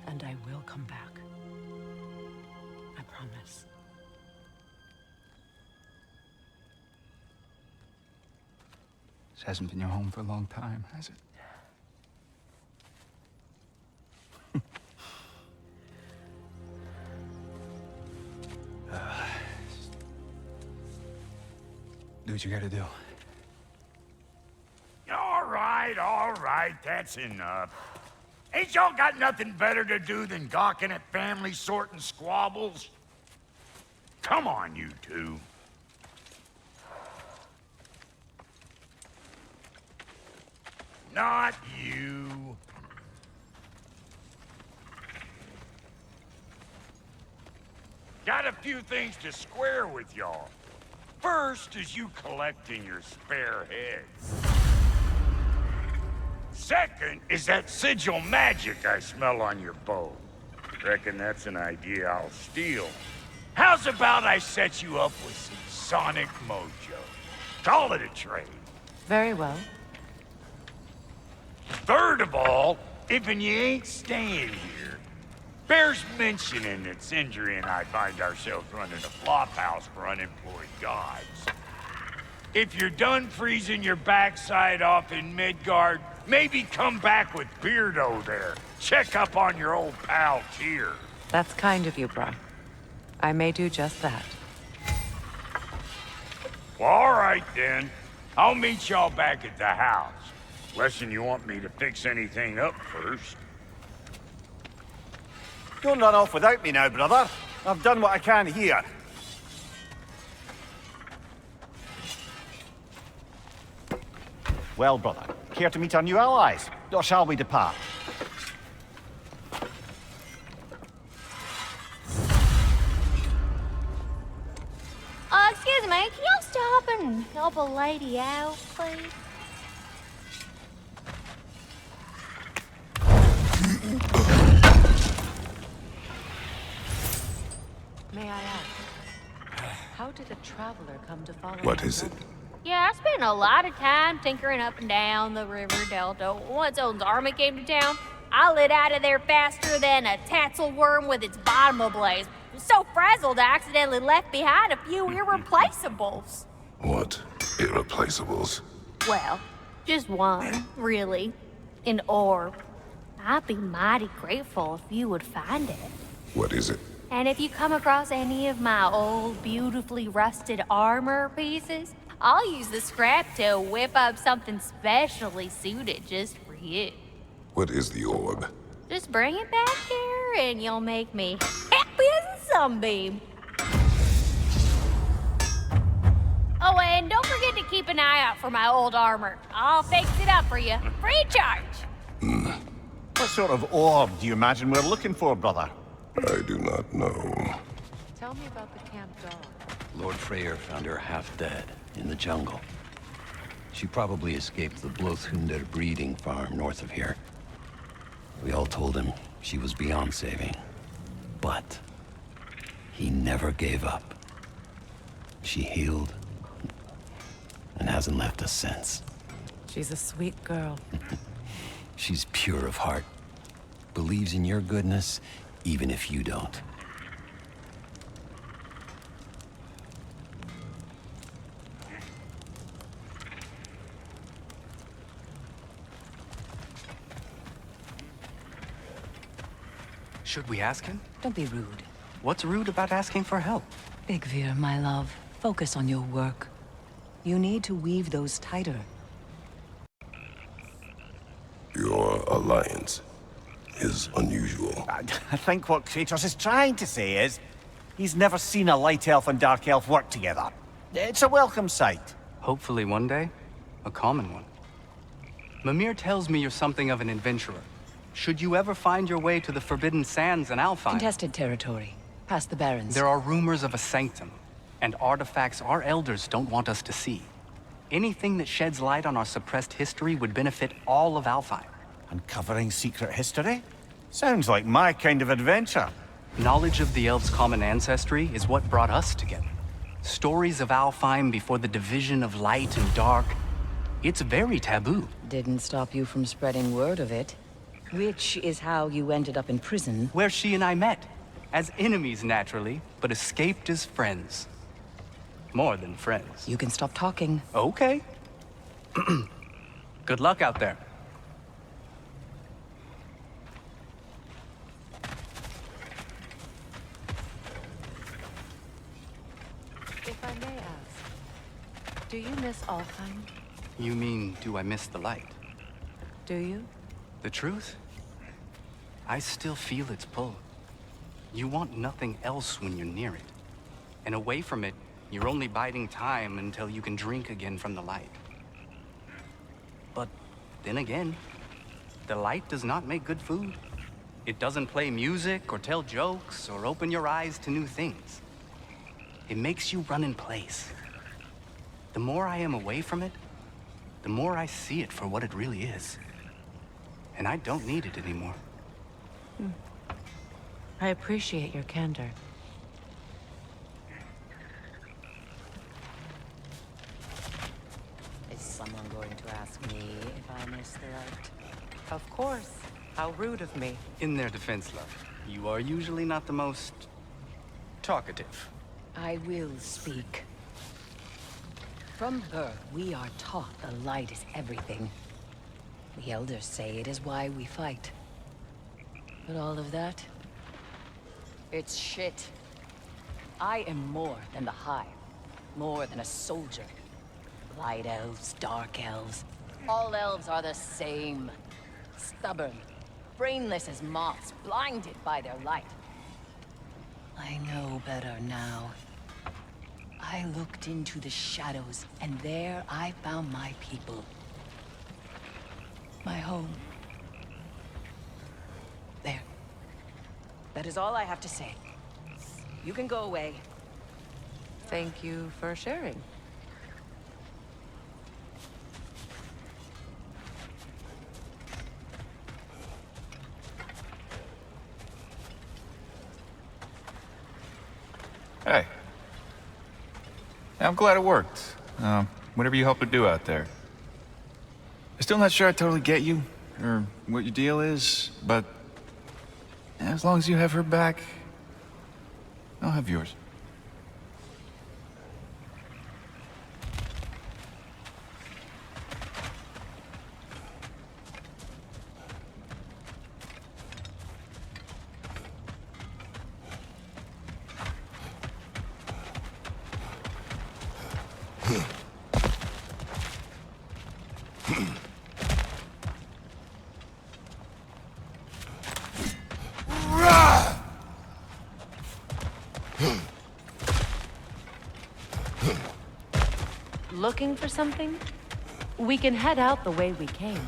And I will come back. I promise. This hasn't been your home for a long time, has it? Do what you gotta do. All right, that's enough. Ain't y'all got nothing better to do than gawking at family sorting squabbles? Come on, you two. Not you. Got a few things to square with y'all. First is you collecting your spare heads. Second is that sigil magic I smell on your bow. Reckon that's an idea I'll steal. How's about I set you up with some sonic mojo? Call it a trade. Very well. Third of all, if you ain't staying here, bears mentioning that Sindri and I find ourselves running a flophouse for unemployed gods. If you're done freezing your backside off in Midgard, maybe come back with Beardo there. Check up on your old pal Tyr. That's kind of you, Bra. I may do just that. Well, all right then. I'll meet y'all back at the house. Unless you want me to fix anything up first. Don't run off without me now, brother. I've done what I can here. Well, brother, care to meet our new allies? Or shall we depart? Excuse me, can you stop and help a lady out, please? May I ask, how did a traveler come to follow What my is it? brother? Yeah, I spent a lot of time tinkering up and down the river delta. Once Odin's army came to town, I lit out of there faster than a tassel worm with its bottom ablaze. So frazzled, I accidentally left behind a few irreplaceables. What? Irreplaceables? Well, just one, really. An orb. I'd be mighty grateful if you would find it. What is it? And if you come across any of my old, beautifully rusted armor pieces, I'll use the scrap to whip up something specially suited just for you. What is the orb? Just bring it back here and you'll make me happy as a sunbeam. Oh, and don't forget to keep an eye out for my old armor. I'll fix it up for you, free of charge. What sort of orb do you imagine we're looking for, brother? I do not know. Tell me about the camp dog. Lord Freyr found her half dead in the jungle. She probably escaped the Blothhunder breeding farm north of here. We all told him she was beyond saving. But he never gave up. She healed and hasn't left us since. She's a sweet girl. She's pure of heart. Believes in your goodness, even if you don't. Should we ask him? Don't be rude. What's rude about asking for help? Big Veer, my love, focus on your work. You need to weave those tighter. Your alliance is unusual. I think what Kratos is trying to say is, he's never seen a light elf and dark elf work together. It's a welcome sight. Hopefully one day, a common one. Mimir tells me you're something of an adventurer. Should you ever find your way to the Forbidden Sands in Alfheim, Contested territory. Past the Barrens. there are rumors of a sanctum, and artifacts our elders don't want us to see. Anything that sheds light on our suppressed history would benefit all of Alfheim. Uncovering secret history? Sounds like my kind of adventure. Knowledge of the elves' common ancestry is what brought us together. Stories of Alfheim before the division of light and dark. It's very taboo. Didn't stop you from spreading word of it. Which is how you ended up in prison. Where she and I met. As enemies, naturally, but escaped as friends. More than friends. You can stop talking. Okay. Good luck out there. If I may ask, do you miss Alfheim? You mean, do I miss the light? Do you? The truth? I still feel its pull. You want nothing else when you're near it. And away from it, you're only biding time until you can drink again from the light. But then again, the light does not make good food. It doesn't play music or tell jokes or open your eyes to new things. It makes you run in place. The more I am away from it, the more I see it for what it really is. And I don't need it anymore. I appreciate your candor. Is someone going to ask me if I miss the light? Of course. How rude of me. In their defense, love, you are usually not the most talkative. I will speak. From birth, we are taught the light is everything. The elders say it is why we fight. But all of that, it's shit. I am more than the Hive. More than a soldier. Light elves, dark elves. All elves are the same. Stubborn. Brainless as moths, blinded by their light. I know better now. I looked into the shadows, and there I found my people. My home. There. That is all I have to say. You can go away. Thank you for sharing. Hey. I'm glad it worked. Whatever you helped her do out there. I'm still not sure I totally get you, or what your deal is, but as long as you have her back, I'll have yours. Looking for something? We can head out the way we came.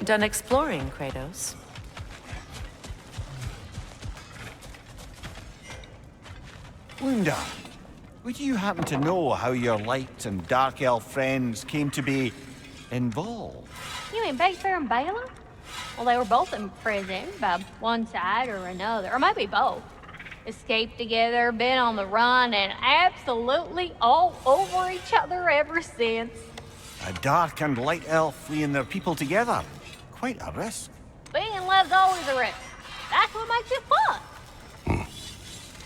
Done exploring, Kratos? Lunda, would you happen to know how your light and dark elf friends came to be involved? You mean Baker and Bela? Well, they were both in prison by one side or another, or maybe both. Escaped together, been on the run, and absolutely all over each other ever since. A dark and light elf fleeing their people together. Quite a risk. Being in love's always a risk. That's what makes it fun.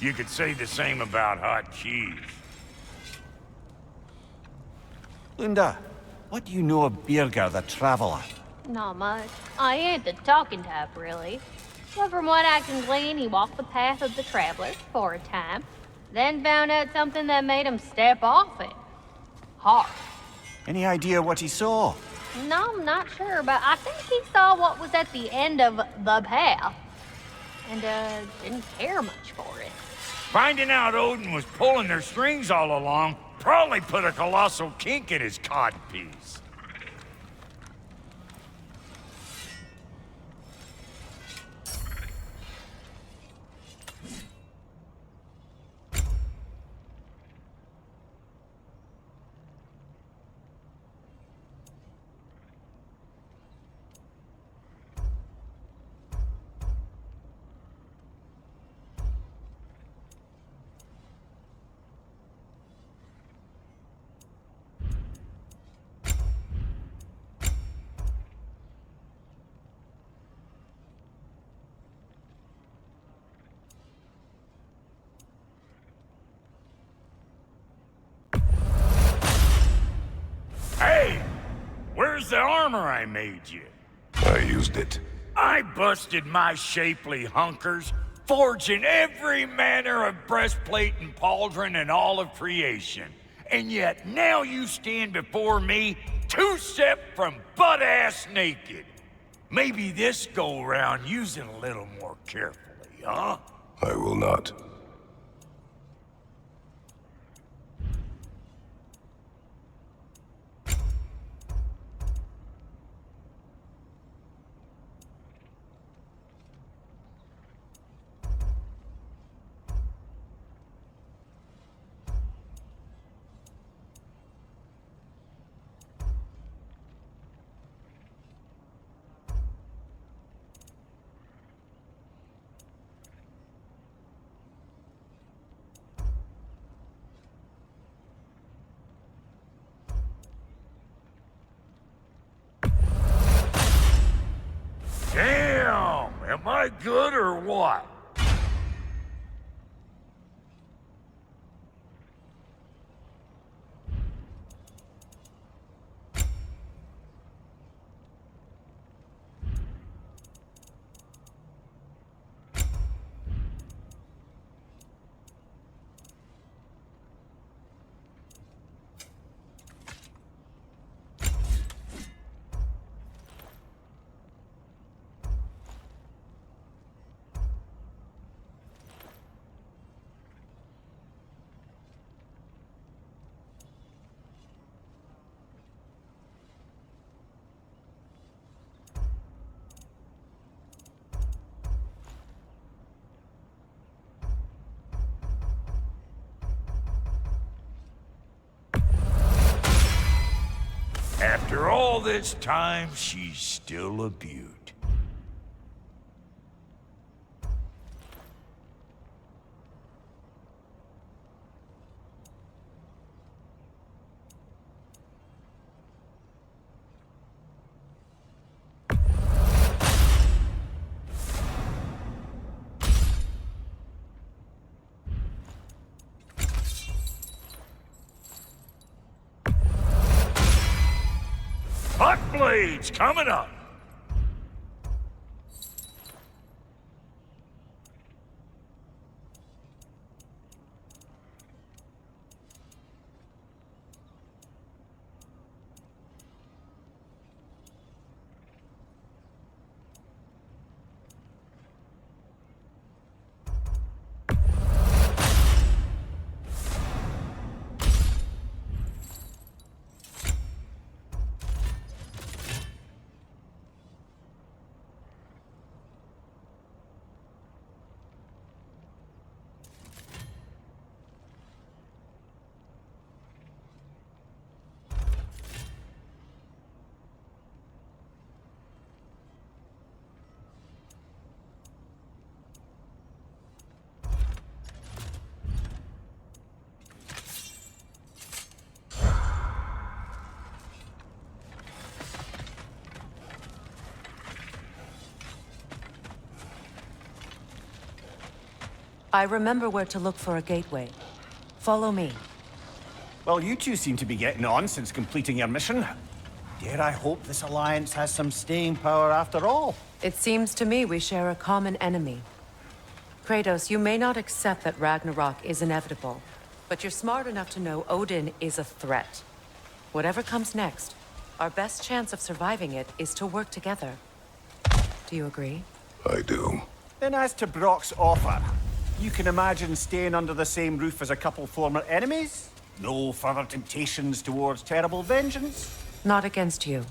You could say the same about hot cheese. Lunda, what do you know of Birger the Traveler? Not much. I ain't the talking type, really. But from what I can glean, he walked the path of the travelers for a time, then found out something that made him step off it. Hard. Any idea what he saw? No, I'm not sure, but I think he saw what was at the end of the path. And, didn't care much for it. Finding out Odin was pulling their strings all along probably put a colossal kink in his codpiece. Hey! Where's the armor I made you? I used it. I busted my shapely hunkers, forging every manner of breastplate and pauldron in all of creation. And yet now you stand before me, two-step from butt-ass naked. Maybe this go-round use it a little more carefully, huh? I will not. Damn! Am I good or what? After all this time, she's still a beaut. Hot blades coming up! I remember where to look for a gateway. Follow me. Well, you two seem to be getting on since completing your mission. Dare I hope this alliance has some staying power after all? It seems to me we share a common enemy. Kratos, you may not accept that Ragnarok is inevitable, but you're smart enough to know Odin is a threat. Whatever comes next, our best chance of surviving it is to work together. Do you agree? I do. Then as to Brock's offer, you can imagine staying under the same roof as a couple former enemies? No further temptations towards terrible vengeance? Not against you.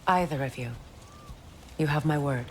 Either of you. You have my word.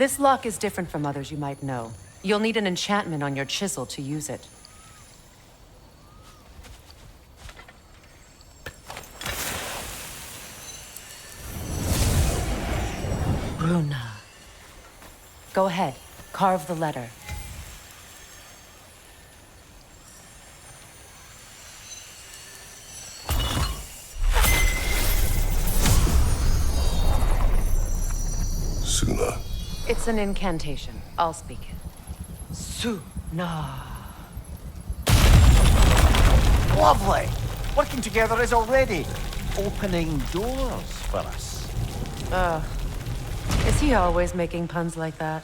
This lock is different from others you might know. You'll need an enchantment on your chisel to use it. Runa. Go ahead, carve the letter. Suna. It's an incantation. I'll speak it. Suna. Lovely! Working together is already opening doors for us. Is he always making puns like that?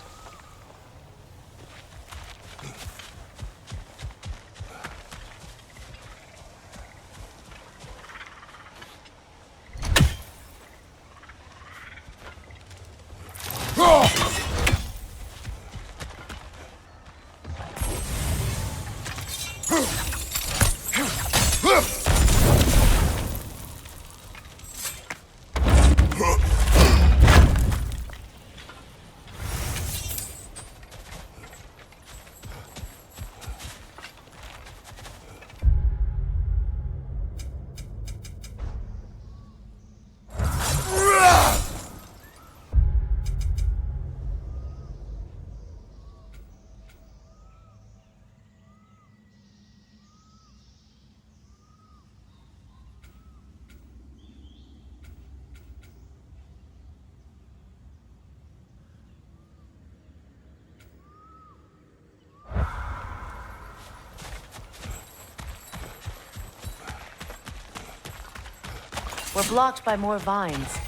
We're blocked by more vines.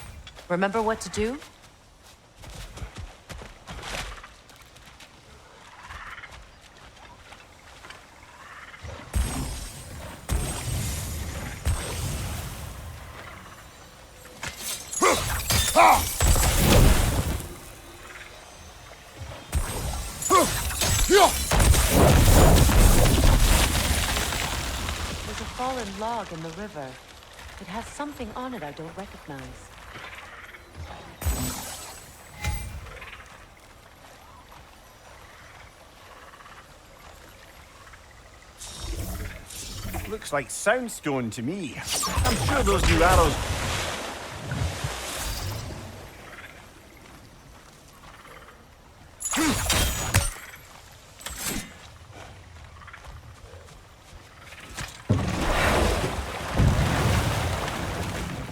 Remember what to do? There's a fallen log in the river. It has something on it I don't recognize. Looks like soundstone to me. I'm sure those new arrows...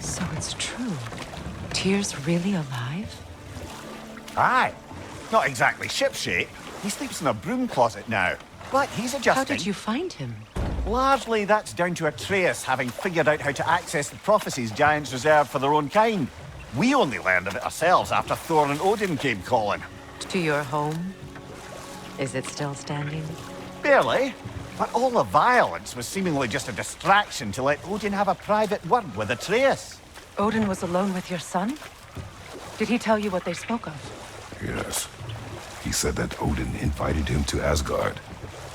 So it's true. Tyr's really alive? Aye. Not exactly shipshape. He sleeps in a broom closet now. But he's adjusting. How did you find him? Largely that's down to Atreus having figured out how to access the prophecies giants reserved for their own kind. We only learned of it ourselves after Thor and Odin came calling. To your home? Is it still standing? Barely. But all the violence was seemingly just a distraction to let Odin have a private word with Atreus. Odin was alone with your son? Did he tell you what they spoke of? Yes. He said that Odin invited him to Asgard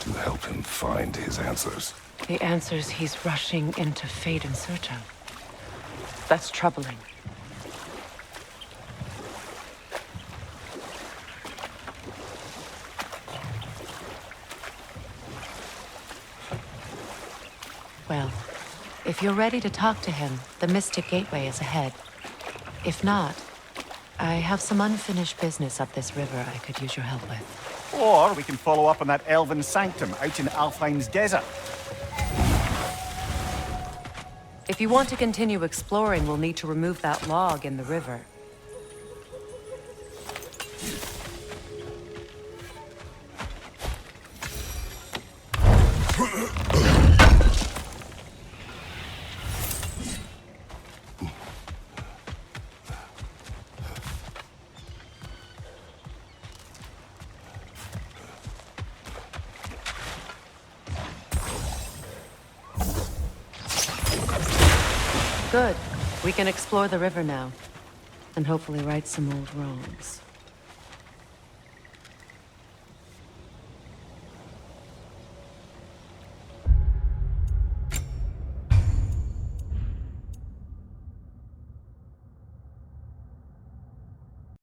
to help him find his answers. The answers he's rushing into fate in search of. That's troubling. Well, if you're ready to talk to him, the Mystic Gateway is ahead. If not, I have some unfinished business up this river I could use your help with. Or we can follow up on that elven sanctum out in Alfheim's desert. If you want to continue exploring, we'll need to remove that log in the river. Good. We can explore the river now. And hopefully right some old wrongs.